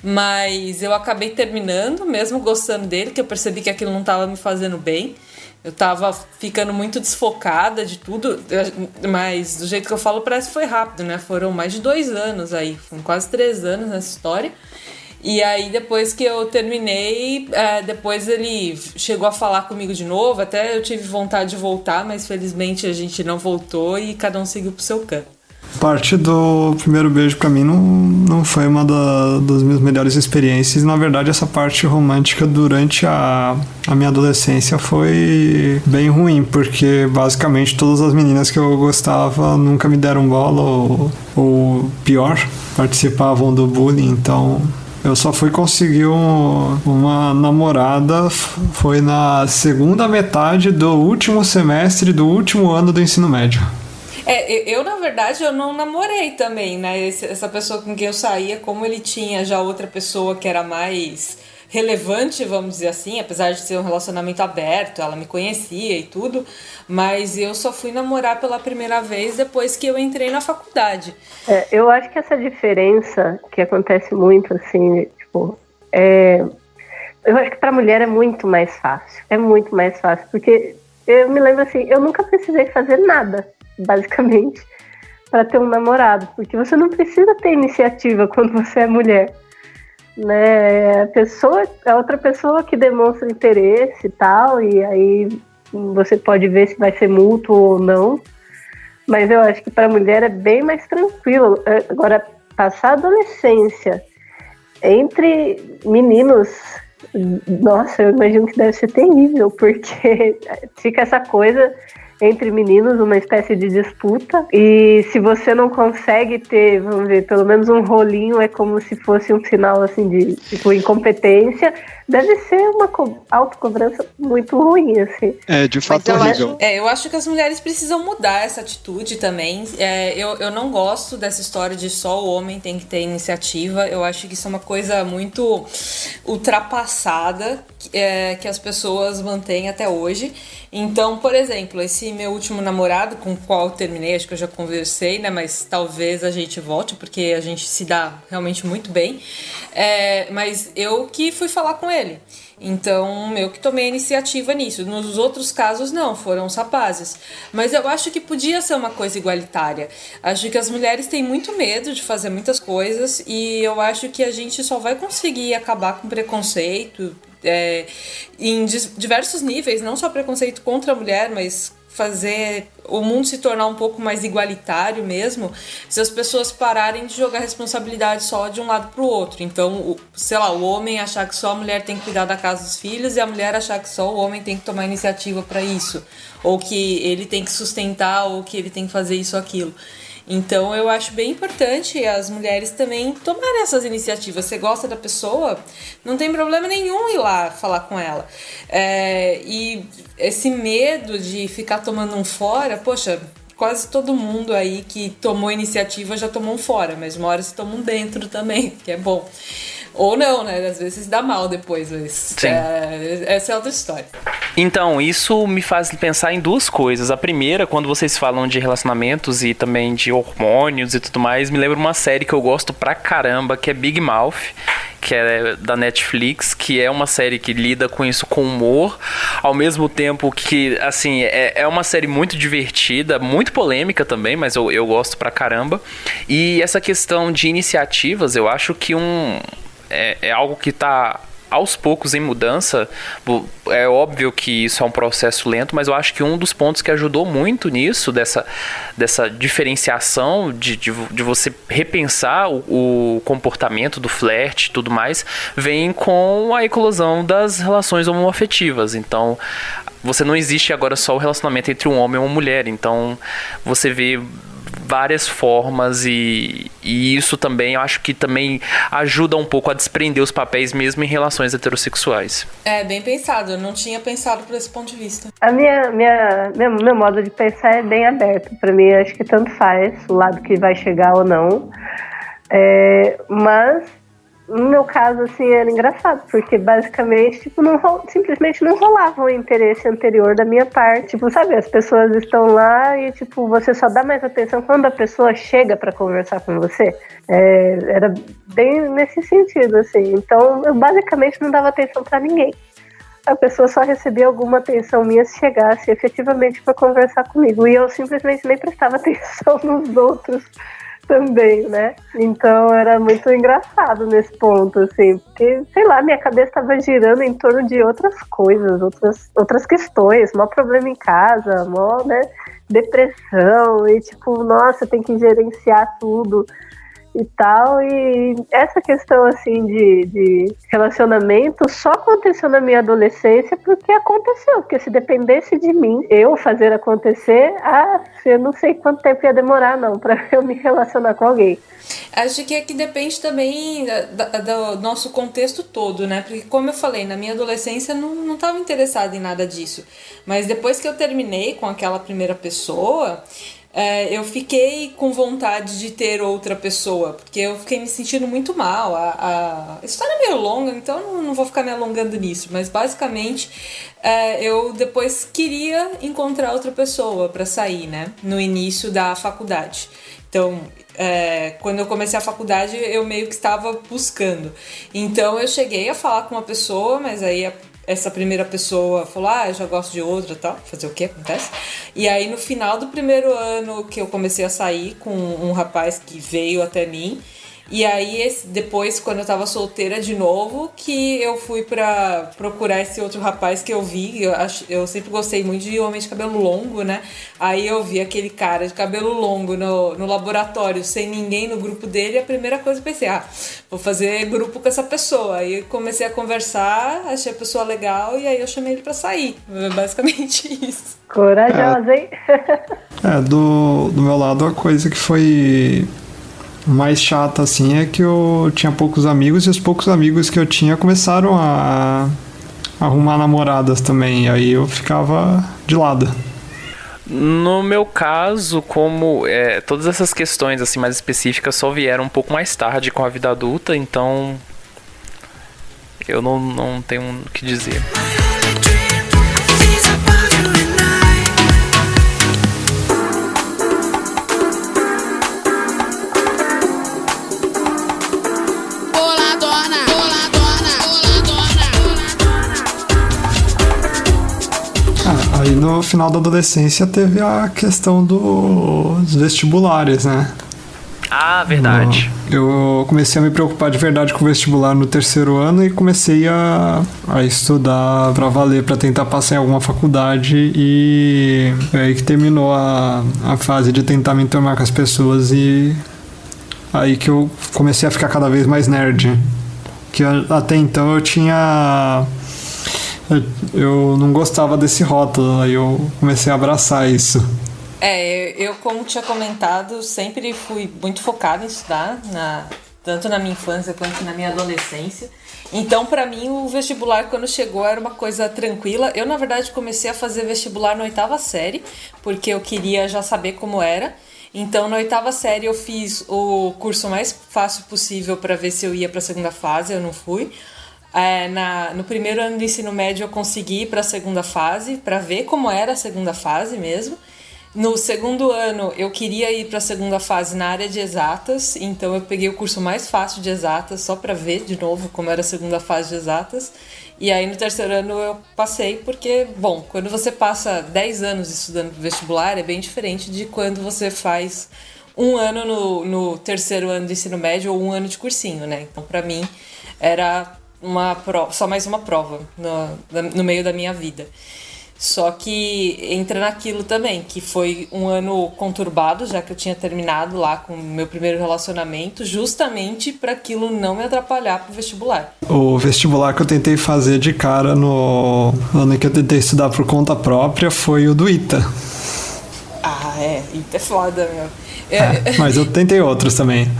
Mas eu acabei terminando, mesmo gostando dele, que eu percebi que aquilo não estava me fazendo bem. Eu tava ficando muito desfocada de tudo, mas do jeito que eu falo parece que foi rápido, né? Foram mais de 2 anos aí, foram quase 3 anos nessa história. E aí depois que eu terminei, depois ele chegou a falar comigo de novo, até eu tive vontade de voltar, mas felizmente a gente não voltou e cada um seguiu pro seu canto. Parte do primeiro beijo pra mim não foi uma das minhas melhores experiências. Na verdade, essa parte romântica durante a minha adolescência foi bem ruim, porque basicamente todas as meninas que eu gostava nunca me deram bola, ou pior, participavam do bullying. Então eu só fui conseguir uma namorada foi na segunda metade do último semestre do último ano do ensino médio. Eu, na verdade, eu não namorei também, né? Essa pessoa com quem eu saía, como ele tinha já outra pessoa que era mais relevante, vamos dizer assim, apesar de ser um relacionamento aberto, ela me conhecia e tudo, mas eu só fui namorar pela primeira vez depois que eu entrei na faculdade. Eu acho que essa diferença que acontece muito, assim, tipo, eu acho que pra mulher é muito mais fácil, porque eu me lembro assim, eu nunca precisei fazer nada, basicamente, para ter um namorado, porque você não precisa ter iniciativa quando você é mulher, né? A outra pessoa que demonstra interesse e tal, e aí você pode ver se vai ser mútuo ou não, mas eu acho que para mulher é bem mais tranquilo. Agora, passar a adolescência entre meninos, nossa, eu imagino que deve ser terrível, porque fica essa coisa entre meninos, uma espécie de disputa, e se você não consegue ter, vamos ver, pelo menos um rolinho, é como se fosse um sinal assim de tipo incompetência. Deve ser uma autocobrança muito ruim, assim. De fato horrível. Eu acho que as mulheres precisam mudar essa atitude também. Eu não gosto dessa história de só o homem tem que ter iniciativa. Eu acho que isso é uma coisa muito ultrapassada, que as pessoas mantêm até hoje. Então, por exemplo, esse meu último namorado, com o qual eu terminei, acho que eu já conversei, né? Mas talvez a gente volte, porque a gente se dá realmente muito bem. Mas eu que fui falar com ele. Então, eu que tomei a iniciativa nisso. Nos outros casos, não, foram os rapazes. Mas eu acho que podia ser uma coisa igualitária. Acho que as mulheres têm muito medo de fazer muitas coisas e eu acho que a gente só vai conseguir acabar com preconceito em diversos níveis, não só preconceito contra a mulher, mas fazer o mundo se tornar um pouco mais igualitário mesmo, se as pessoas pararem de jogar responsabilidade só de um lado pro outro. Então, sei lá, o homem achar que só a mulher tem que cuidar da casa dos filhos e a mulher achar que só o homem tem que tomar iniciativa para isso, ou que ele tem que sustentar, ou que ele tem que fazer isso ou aquilo. Então eu acho bem importante as mulheres também tomarem essas iniciativas. Você gosta da pessoa, não tem problema nenhum ir lá falar com ela. E esse medo de ficar tomando um fora, poxa, quase todo mundo aí que tomou iniciativa já tomou um fora, mas uma hora se toma um dentro também, que é bom. Ou não, né? Às vezes dá mal depois, mas essa é outra história. Então, isso me faz pensar em duas coisas. A primeira, quando vocês falam de relacionamentos e também de hormônios e tudo mais, me lembra uma série que eu gosto pra caramba, que é Big Mouth, que é da Netflix, que é uma série que lida com isso com humor, ao mesmo tempo que, assim, é uma série muito divertida, muito polêmica também, mas eu gosto pra caramba. E essa questão de iniciativas, eu acho que é algo que está aos poucos em mudança. É óbvio que isso é um processo lento, mas eu acho que um dos pontos que ajudou muito nisso, dessa diferenciação, de você repensar o comportamento do flerte e tudo mais, vem com a eclosão das relações homoafetivas. Então, você não existe agora só o relacionamento entre um homem e uma mulher. Então, você vê várias formas e isso também, eu acho que também ajuda um pouco a desprender os papéis mesmo em relações heterossexuais. É, bem pensado, eu não tinha pensado por esse ponto de vista. Meu modo de pensar é bem aberto. Pra mim, acho que tanto faz o lado que vai chegar ou não. Mas no meu caso, assim, era engraçado, porque basicamente, tipo, simplesmente não rolava o interesse anterior da minha parte. Tipo, sabe, as pessoas estão lá e, tipo, você só dá mais atenção quando a pessoa chega pra conversar com você. Era bem nesse sentido, assim. Então, eu basicamente não dava atenção pra ninguém. A pessoa só recebia alguma atenção minha se chegasse efetivamente pra conversar comigo. E eu simplesmente nem prestava atenção nos outros também, né? Então era muito engraçado nesse ponto, assim, porque, sei lá, minha cabeça estava girando em torno de outras coisas, outras questões, maior problema em casa, maior, né, depressão, e tipo, nossa, tem que gerenciar tudo e tal, e essa questão, assim, de relacionamento só aconteceu na minha adolescência porque aconteceu, porque se dependesse de mim, eu fazer acontecer, eu não sei quanto tempo ia demorar, não, pra eu me relacionar com alguém. Acho que aqui depende também do nosso contexto todo, né? Porque, como eu falei, na minha adolescência não estava interessada em nada disso. Mas depois que eu terminei com aquela primeira pessoa, eu fiquei com vontade de ter outra pessoa, porque eu fiquei me sentindo muito mal. A história é meio longa, então eu não vou ficar me alongando nisso, mas basicamente eu depois queria encontrar outra pessoa para sair, né? No início da faculdade. Então, quando eu comecei a faculdade, eu meio que estava buscando. Então, eu cheguei a falar com uma pessoa, mas aí essa primeira pessoa falou, eu já gosto de outra e tal. Fazer o que acontece? E aí, no final do primeiro ano que eu comecei a sair com um rapaz que veio até mim, e aí, depois, quando eu tava solteira de novo, que eu fui pra procurar esse outro rapaz que eu vi. Eu sempre gostei muito de homem de cabelo longo, né? Aí eu vi aquele cara de cabelo longo no laboratório, sem ninguém no grupo dele. E a primeira coisa eu pensei, vou fazer grupo com essa pessoa. Aí comecei a conversar, achei a pessoa legal e aí eu chamei ele pra sair. Basicamente isso. Corajosa, hein? Do meu lado, a coisa que foi mais chata, assim, é que eu tinha poucos amigos e os poucos amigos que eu tinha começaram a arrumar namoradas também, e aí eu ficava de lado. No meu caso, como todas essas questões assim mais específicas só vieram um pouco mais tarde com a vida adulta, então eu não tenho o que dizer. Aí no final da adolescência teve a questão dos vestibulares, né? Ah, verdade. Eu comecei a me preocupar de verdade com o vestibular no terceiro ano e comecei a estudar pra valer, pra tentar passar em alguma faculdade, e aí que terminou a fase de tentar me enturmar com as pessoas, e aí que eu comecei a ficar cada vez mais nerd. Que até então eu não gostava desse rótulo, aí eu comecei a abraçar isso. Eu, como tinha comentado, sempre fui muito focada em estudar, tanto na minha infância quanto na minha adolescência. Então, pra mim, o vestibular, quando chegou, era uma coisa tranquila. Eu, na verdade, comecei a fazer vestibular na 8ª série, porque eu queria já saber como era. Então, na 8ª série, eu fiz o curso mais fácil possível para ver se eu ia para a 2ª fase, eu não fui. No primeiro ano do ensino médio, eu consegui ir para a 2ª fase, para ver como era a 2ª fase mesmo. No segundo ano, eu queria ir para a 2ª fase na área de exatas, então eu peguei o curso mais fácil de exatas, só para ver de novo como era a 2ª fase de exatas. E aí no terceiro ano eu passei porque, bom, quando você passa 10 anos estudando vestibular, é bem diferente de quando você faz um ano no terceiro ano do ensino médio ou um ano de cursinho, né? Então, para mim, era só mais uma prova no meio da minha vida. Só que entra naquilo também, que foi um ano conturbado, já que eu tinha terminado lá com o meu primeiro relacionamento, justamente para aquilo não me atrapalhar pro vestibular. O vestibular que eu tentei fazer de cara no ano que eu tentei estudar por conta própria foi o do ITA. ITA é foda, meu. Mas eu tentei outros também.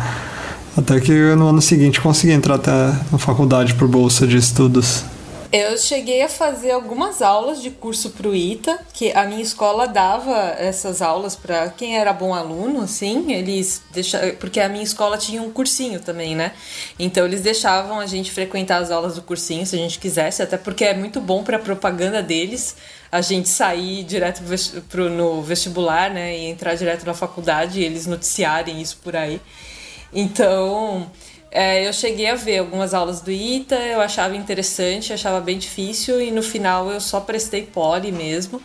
Até que no ano seguinte consegui entrar até na faculdade por bolsa de estudos. Eu cheguei a fazer algumas aulas de curso pro ITA, que a minha escola dava essas aulas para quem era bom aluno, assim, porque a minha escola tinha um cursinho também, né? Então eles deixavam a gente frequentar as aulas do cursinho se a gente quisesse, até porque é muito bom para a propaganda deles, a gente sair direto no vestibular, né, e entrar direto na faculdade e eles noticiarem isso por aí. Então, eu cheguei a ver algumas aulas do ITA, eu achava interessante, achava bem difícil e no final eu só prestei poli mesmo.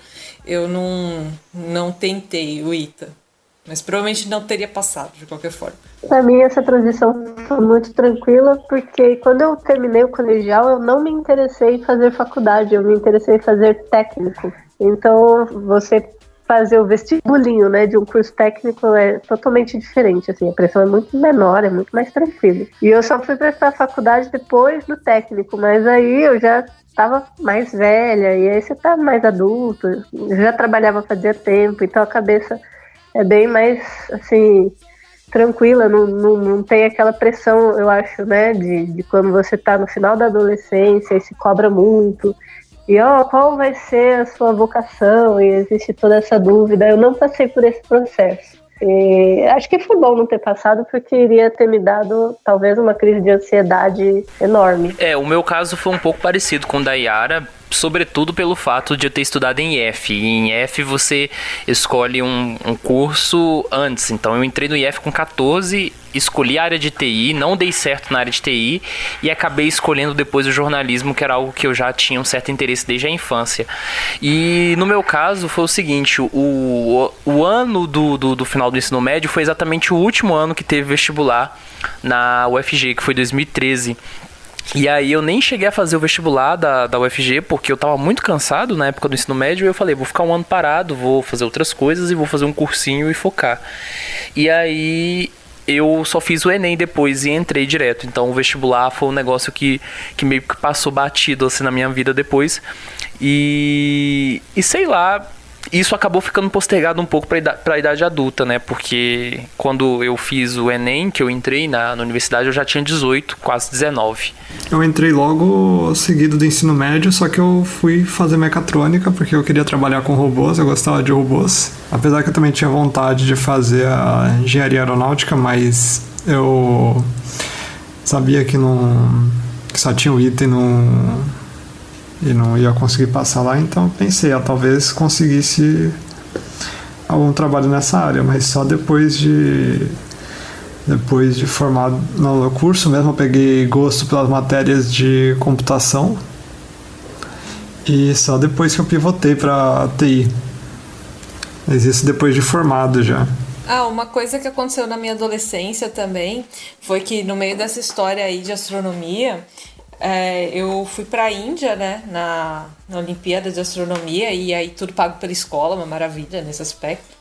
Eu não tentei o ITA, mas provavelmente não teria passado de qualquer forma. Para mim essa transição foi muito tranquila, porque quando eu terminei o colegial eu não me interessei em fazer faculdade, eu me interessei em fazer técnico. Então você fazer o vestibulinho, né, de um curso técnico é totalmente diferente, assim, a pressão é muito menor, é muito mais tranquilo. E eu só fui prestar faculdade depois do técnico, mas aí eu já estava mais velha, e aí você tá mais adulto, eu já trabalhava fazia tempo, então a cabeça é bem mais, assim, tranquila, não tem aquela pressão, eu acho, né, de quando você tá no final da adolescência e se cobra muito. E qual vai ser a sua vocação? E existe toda essa dúvida. Eu não passei por esse processo. E acho que foi bom não ter passado, porque iria ter me dado talvez uma crise de ansiedade enorme. O meu caso foi um pouco parecido com o da Yara, sobretudo pelo fato de eu ter estudado em IF. E em IF você escolhe um curso antes. Então eu entrei no IF com 14, escolhi a área de TI, não dei certo na área de TI e acabei escolhendo depois o jornalismo, que era algo que eu já tinha um certo interesse desde a infância. E no meu caso foi o seguinte, o ano do final do ensino médio foi exatamente o último ano que teve vestibular na UFG, que foi 2013. E aí eu nem cheguei a fazer o vestibular da UFG, porque eu tava muito cansado na época do ensino médio, e eu falei, vou ficar um ano parado, vou fazer outras coisas e vou fazer um cursinho e focar. E aí eu só fiz o Enem depois e entrei direto. Então o vestibular foi um negócio que meio que passou batido assim na minha vida depois. E sei lá, isso acabou ficando postergado um pouco para a idade adulta, né? Porque quando eu fiz o Enem, que eu entrei na universidade, eu já tinha 18, quase 19. Eu entrei logo seguido do ensino médio, só que eu fui fazer mecatrônica porque eu queria trabalhar com robôs, eu gostava de robôs. Apesar que eu também tinha vontade de fazer a engenharia aeronáutica, mas eu sabia que só tinha o ITA e não ia conseguir passar lá, então pensei, talvez conseguisse algum trabalho nessa área, mas só depois de formado no curso mesmo, eu peguei gosto pelas matérias de computação e só depois que eu pivotei para TI, mas isso depois de formado já. Uma coisa que aconteceu na minha adolescência também foi que no meio dessa história aí de astronomia, eu fui pra Índia, né, na Olimpíada de Astronomia, e aí tudo pago pela escola, uma maravilha nesse aspecto.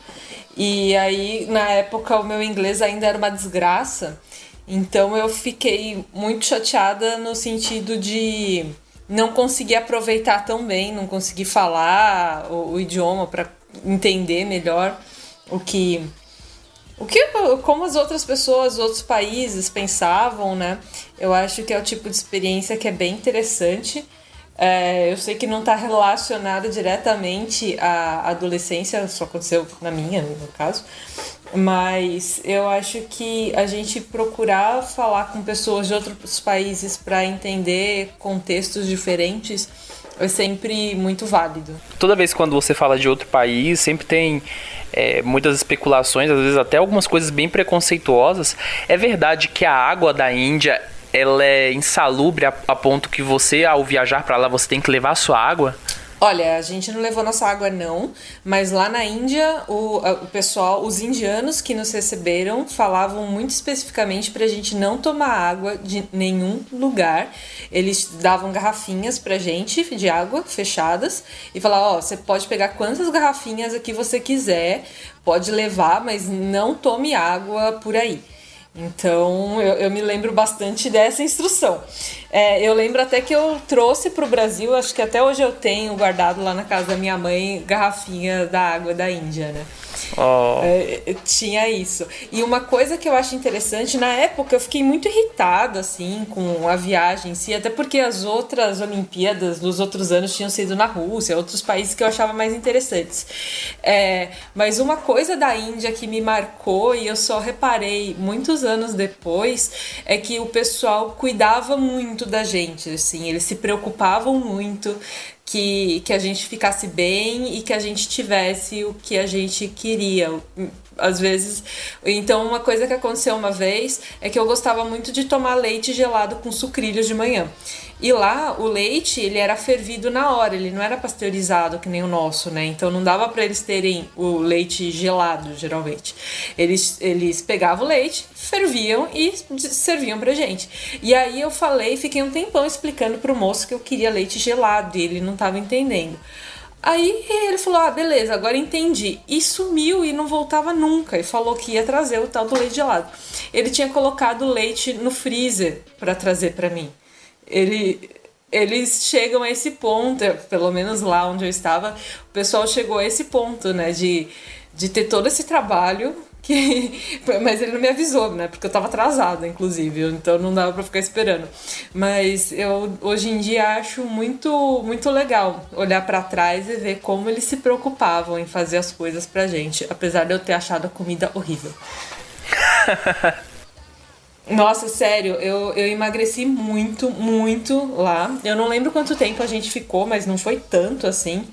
E aí, na época, o meu inglês ainda era uma desgraça, então eu fiquei muito chateada no sentido de não conseguir aproveitar tão bem, não conseguir falar o idioma para entender melhor como as outras pessoas, outros países pensavam, né? Eu acho que é o tipo de experiência que é bem interessante. Eu sei que não está relacionado diretamente à adolescência, só aconteceu na minha, no caso, mas eu acho que a gente procurar falar com pessoas de outros países para entender contextos diferentes é sempre muito válido. Toda vez quando você fala de outro país, sempre tem muitas especulações, às vezes até algumas coisas bem preconceituosas. É verdade que a água da Índia ela é insalubre a ponto que você, ao viajar para lá, você tem que levar a sua água? Olha, a gente não levou nossa água não, mas lá na Índia, o pessoal, os indianos que nos receberam falavam muito especificamente pra gente não tomar água de nenhum lugar. Eles davam garrafinhas pra gente de água fechadas e falavam, você pode pegar quantas garrafinhas aqui você quiser, pode levar, mas não tome água por aí. Então, eu me lembro bastante dessa instrução. Eu lembro até que eu trouxe para o Brasil, acho que até hoje eu tenho guardado lá na casa da minha mãe, garrafinha da água da Índia, né? Oh. Tinha isso. E uma coisa que eu acho interessante, na época eu fiquei muito irritada, assim, com a viagem em si, até porque as outras Olimpíadas dos outros anos tinham sido na Rússia, outros países que eu achava mais interessantes. Mas uma coisa da Índia que me marcou, e eu só reparei muitos anos depois, é que o pessoal cuidava muito da gente, assim, eles se preocupavam muito que a gente ficasse bem e que a gente tivesse o que a gente queria. Às vezes, então uma coisa que aconteceu uma vez é que eu gostava muito de tomar leite gelado com sucrilhos de manhã. E lá o leite, ele era fervido na hora, ele não era pasteurizado que nem o nosso, né? Então não dava para eles terem o leite gelado, geralmente. Eles pegavam o leite, ferviam e serviam pra gente. E aí eu fiquei um tempão explicando pro moço que eu queria leite gelado e ele não tava entendendo. Aí ele falou, beleza, agora entendi. E sumiu e não voltava nunca. E falou que ia trazer o tal do leite gelado. Ele tinha colocado o leite no freezer para trazer para mim. Eles chegam a esse ponto, pelo menos lá onde eu estava, o pessoal chegou a esse ponto, né, de ter todo esse trabalho, mas ele não me avisou, né, porque eu estava atrasada, inclusive, então não dava para ficar esperando. Mas eu, hoje em dia, acho muito, muito legal olhar para trás e ver como eles se preocupavam em fazer as coisas pra gente, apesar de eu ter achado a comida horrível. Nossa, sério, eu emagreci muito, muito lá. Eu não lembro quanto tempo a gente ficou, mas não foi tanto assim.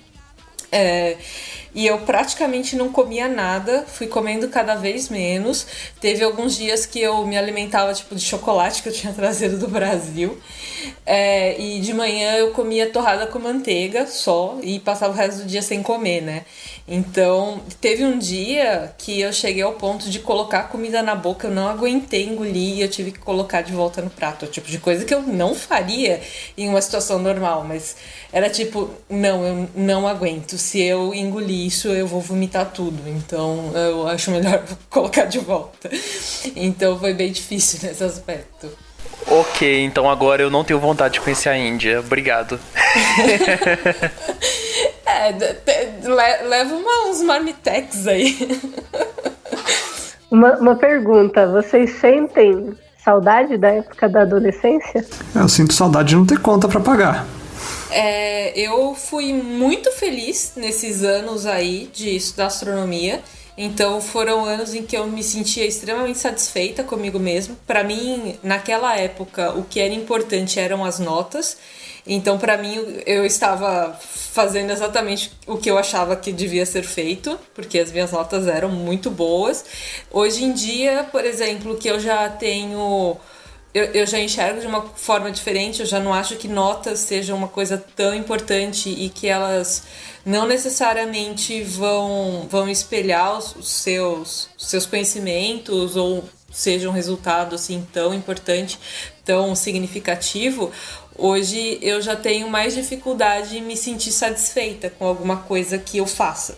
E eu praticamente não comia nada, fui comendo cada vez menos. Teve alguns dias que eu me alimentava tipo de chocolate que eu tinha trazido do Brasil. E de manhã eu comia torrada com manteiga só e passava o resto do dia sem comer, né? Então, teve um dia que eu cheguei ao ponto de colocar comida na boca, eu não aguentei engolir e eu tive que colocar de volta no prato. É o tipo de coisa que eu não faria em uma situação normal, mas era tipo, não, eu não aguento. Se eu engolir isso, eu vou vomitar tudo. Então, eu acho melhor colocar de volta. Então, foi bem difícil nesse aspecto. Ok, então agora eu não tenho vontade de conhecer a Índia. Obrigado. Leva uns marmitex aí. Uma pergunta, vocês sentem saudade da época da adolescência? Eu sinto saudade de não ter conta pra pagar. Eu fui muito feliz nesses anos aí de estudar astronomia. Então foram anos em que eu me sentia extremamente satisfeita comigo mesma. Para mim, naquela época, o que era importante eram as notas. Então, para mim, eu estava fazendo exatamente o que eu achava que devia ser feito, porque as minhas notas eram muito boas. Hoje em dia, por exemplo, que eu já tenho... Eu já enxergo de uma forma diferente, eu já não acho que notas sejam uma coisa tão importante e que elas não necessariamente vão espelhar os seus conhecimentos ou seja um resultado assim tão importante, tão significativo. Hoje eu já tenho mais dificuldade em me sentir satisfeita com alguma coisa que eu faça.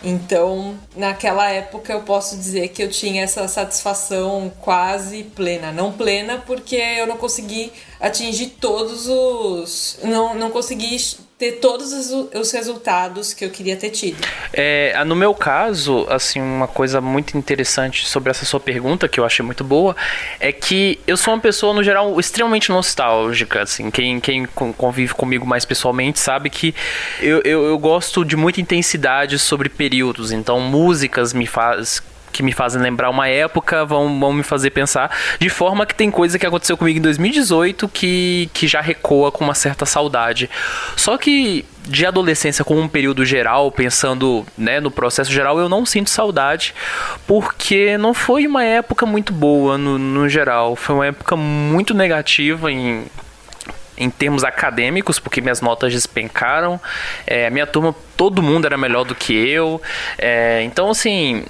Então, naquela época eu posso dizer que eu tinha essa satisfação quase plena. Não plena porque eu não consegui atingir todos os... Não consegui ter todos os resultados que eu queria ter tido. No meu caso, assim, uma coisa muito interessante sobre essa sua pergunta, que eu achei muito boa, é que eu sou uma pessoa, no geral, extremamente nostálgica, assim. Quem convive comigo mais pessoalmente sabe que eu gosto de muita intensidade sobre períodos. Então, músicas que me fazem lembrar uma época, vão me fazer pensar, de forma que tem coisa que aconteceu comigo em 2018 que já recoa com uma certa saudade. Só que de adolescência como um período geral, pensando, né, no processo geral, eu não sinto saudade, porque não foi uma época muito boa no geral, foi uma época muito negativa em termos acadêmicos, porque minhas notas despencaram, minha turma, todo mundo era melhor do que eu, então assim,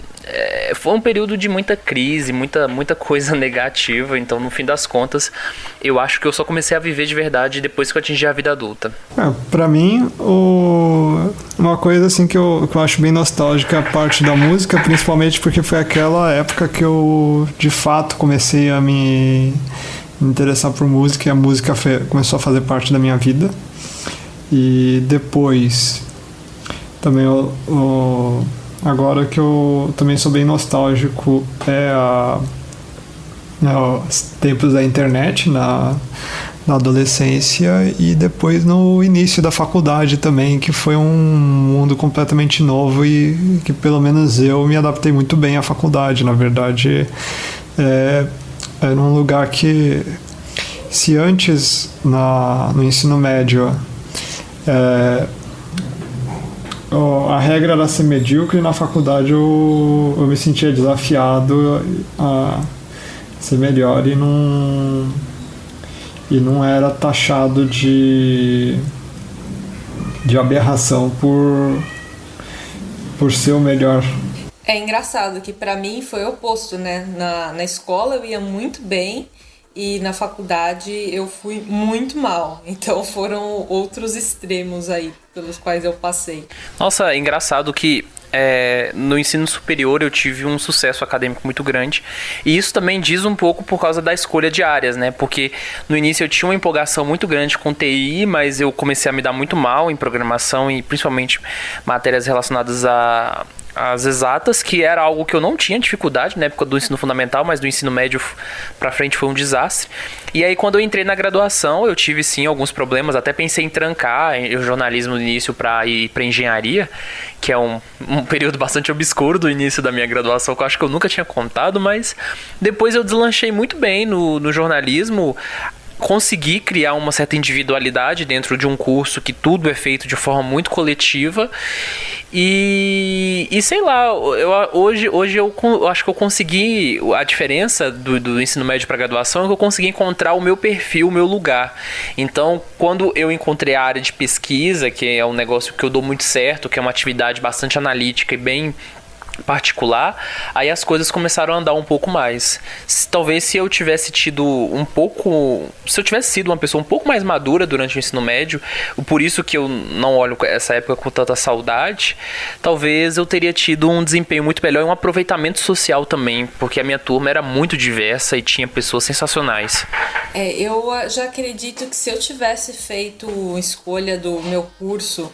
foi um período de muita crise, muita coisa negativa. Então no fim das contas, eu acho que eu só comecei a viver de verdade depois que eu atingi a vida adulta. Pra mim, uma coisa assim que eu acho bem nostálgica é a parte da música, principalmente porque foi aquela época que eu de fato comecei a me interessar por música, e a música começou a fazer parte da minha vida. E depois também agora que eu também sou bem nostálgico os tempos da internet na adolescência, e depois no início da faculdade também, que foi um mundo completamente novo e que pelo menos eu me adaptei muito bem à faculdade. Na verdade, era um lugar que, se antes no ensino médio a regra era ser medíocre, na faculdade eu me sentia desafiado a ser melhor e não era taxado de aberração por ser o melhor. É engraçado que pra mim foi o oposto, né? Na escola eu ia muito bem e na faculdade eu fui muito mal. Então foram outros extremos aí pelos quais eu passei. Nossa, é engraçado que no ensino superior eu tive um sucesso acadêmico muito grande, e isso também diz um pouco por causa da escolha de áreas, né? Porque no início eu tinha uma empolgação muito grande com TI, mas eu comecei a me dar muito mal em programação e principalmente matérias relacionadas às exatas, que era algo que eu não tinha dificuldade na época do ensino fundamental, mas do ensino médio pra frente foi um desastre. E aí quando eu entrei na graduação eu tive sim alguns problemas, até pensei em trancar o jornalismo no início para ir para engenharia, que é um período bastante obscuro do início da minha graduação, que eu acho que eu nunca tinha contado, mas depois eu deslanchei muito bem no jornalismo, consegui criar uma certa individualidade dentro de um curso que tudo é feito de forma muito coletiva. E sei lá, hoje eu acho que eu consegui, a diferença do ensino médio para graduação é que eu consegui encontrar o meu perfil, o meu lugar. Então, quando eu encontrei a área de pesquisa, que é um negócio que eu dou muito certo, que é uma atividade bastante analítica e bem particular, aí as coisas começaram a andar um pouco mais. Talvez se eu tivesse sido uma pessoa um pouco mais madura durante o ensino médio, por isso que eu não olho essa época com tanta saudade, talvez eu teria tido um desempenho muito melhor e um aproveitamento social também, porque a minha turma era muito diversa e tinha pessoas sensacionais. Eu já acredito que se eu tivesse feito escolha do meu curso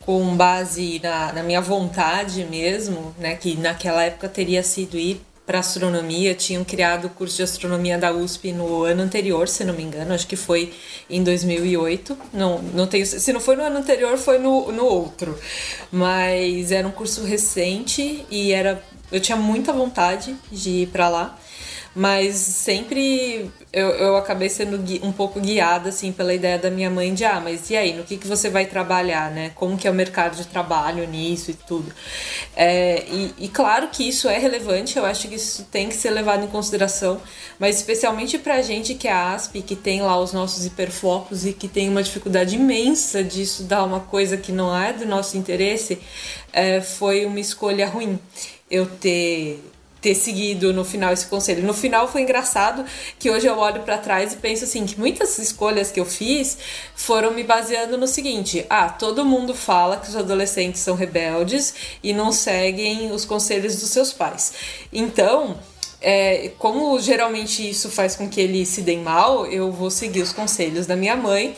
com base na minha vontade mesmo, né, que naquela época teria sido ir para astronomia, tinham criado o curso de astronomia da USP no ano anterior, se não me engano, acho que foi em 2008, não tenho, se não foi no ano anterior, foi no outro, mas era um curso recente e eu tinha muita vontade de ir para lá, mas sempre eu acabei sendo um pouco guiada assim, pela ideia da minha mãe de mas e aí, no que você vai trabalhar, né? Como que é o mercado de trabalho nisso e tudo. E claro que isso é relevante, eu acho que isso tem que ser levado em consideração, mas especialmente pra gente que é ASP, que tem lá os nossos hiperfocos e que tem uma dificuldade imensa de estudar uma coisa que não é do nosso interesse, foi uma escolha ruim eu ter seguido no final esse conselho. No final foi engraçado que hoje eu olho pra trás e penso assim, que muitas escolhas que eu fiz foram me baseando no seguinte: todo mundo fala que os adolescentes são rebeldes e não seguem os conselhos dos seus pais. Então, como geralmente isso faz com que eles se deem mal, eu vou seguir os conselhos da minha mãe.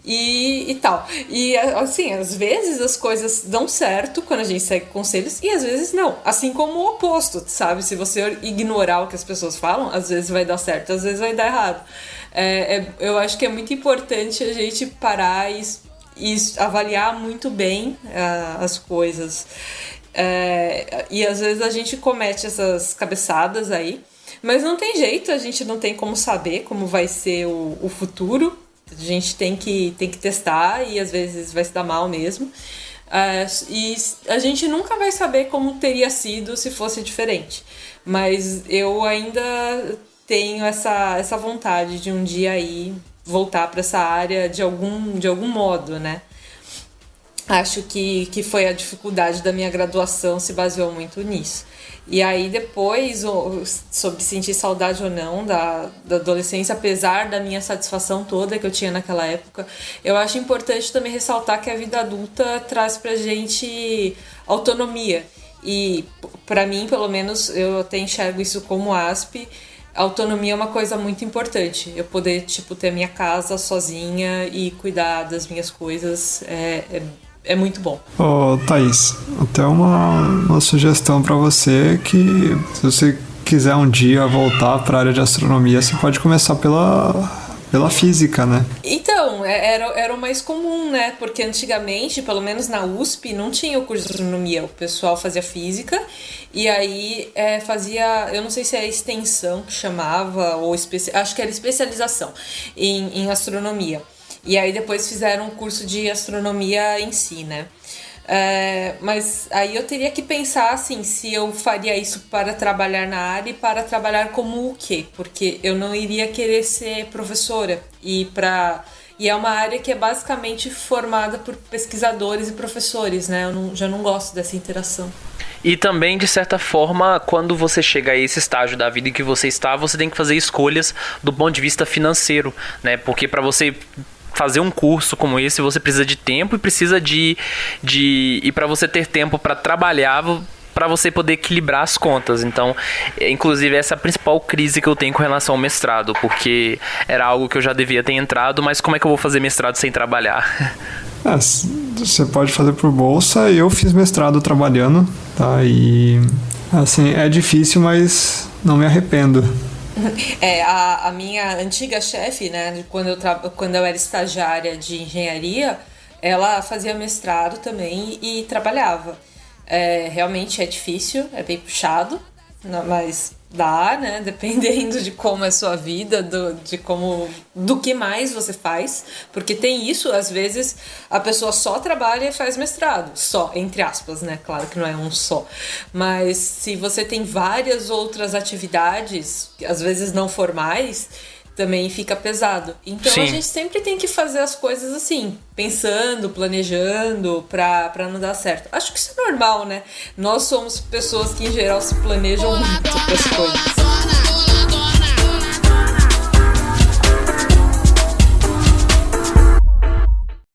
e tal. E assim, às vezes as coisas dão certo quando a gente segue conselhos e às vezes não. Assim como o oposto, sabe? Se você ignorar o que as pessoas falam, às vezes vai dar certo, às vezes vai dar errado. Eu acho que é muito importante a gente parar e avaliar muito bem as coisas. E às vezes a gente comete essas cabeçadas aí, mas não tem jeito, a gente não tem como saber como vai ser o futuro. A gente tem que testar e às vezes vai se dar mal mesmo. E a gente nunca vai saber como teria sido se fosse diferente. Mas eu ainda tenho essa vontade de um dia aí voltar para essa área de algum modo, né? Acho que foi a dificuldade da minha graduação, se baseou muito nisso. E aí depois, sobre sentir saudade ou não da adolescência, apesar da minha satisfação toda que eu tinha naquela época, eu acho importante também ressaltar que a vida adulta traz pra gente autonomia. E pra mim, pelo menos, eu até enxergo isso como ASP, autonomia é uma coisa muito importante. Eu poder, ter minha casa sozinha e cuidar das minhas coisas é muito bom. Thaís, até uma sugestão para você que se você quiser um dia voltar para a área de astronomia, você pode começar pela física, né? Então, era o mais comum, né? Porque antigamente, pelo menos na USP, não tinha o curso de astronomia. O pessoal fazia física e aí fazia, eu não sei se é extensão que chamava, ou acho que era especialização em astronomia. E aí depois fizeram um curso de astronomia em si, né? Mas aí eu teria que pensar assim, se eu faria isso para trabalhar na área e para trabalhar como o quê? Porque eu não iria querer ser professora. E é uma área que é basicamente formada por pesquisadores e professores, né? Eu já não gosto dessa interação. E também, de certa forma, quando você chega a esse estágio da vida em que você está, você tem que fazer escolhas do ponto de vista financeiro, né? Porque para você fazer um curso como esse, você precisa de tempo e precisa e para você ter tempo para trabalhar, para você poder equilibrar as contas. Então, inclusive, essa é a principal crise que eu tenho com relação ao mestrado, porque era algo que eu já devia ter entrado, mas como é que eu vou fazer mestrado sem trabalhar? Você pode fazer por bolsa. Eu fiz mestrado trabalhando, tá? E, assim, é difícil, mas não me arrependo. A minha antiga chefe, né, quando eu era estagiária de engenharia, ela fazia mestrado também e trabalhava. Realmente é difícil, é bem puxado, mas dá, né, dependendo de como é a sua vida, do que mais você faz, porque tem isso, às vezes a pessoa só trabalha e faz mestrado, só, entre aspas, né, claro que não é um só, mas se você tem várias outras atividades, às vezes não formais, também fica pesado. Então Sim. A gente sempre tem que fazer as coisas assim, pensando, planejando, pra não dar certo. Acho que isso é normal, né? Nós somos pessoas que em geral se planejam muito para as coisas.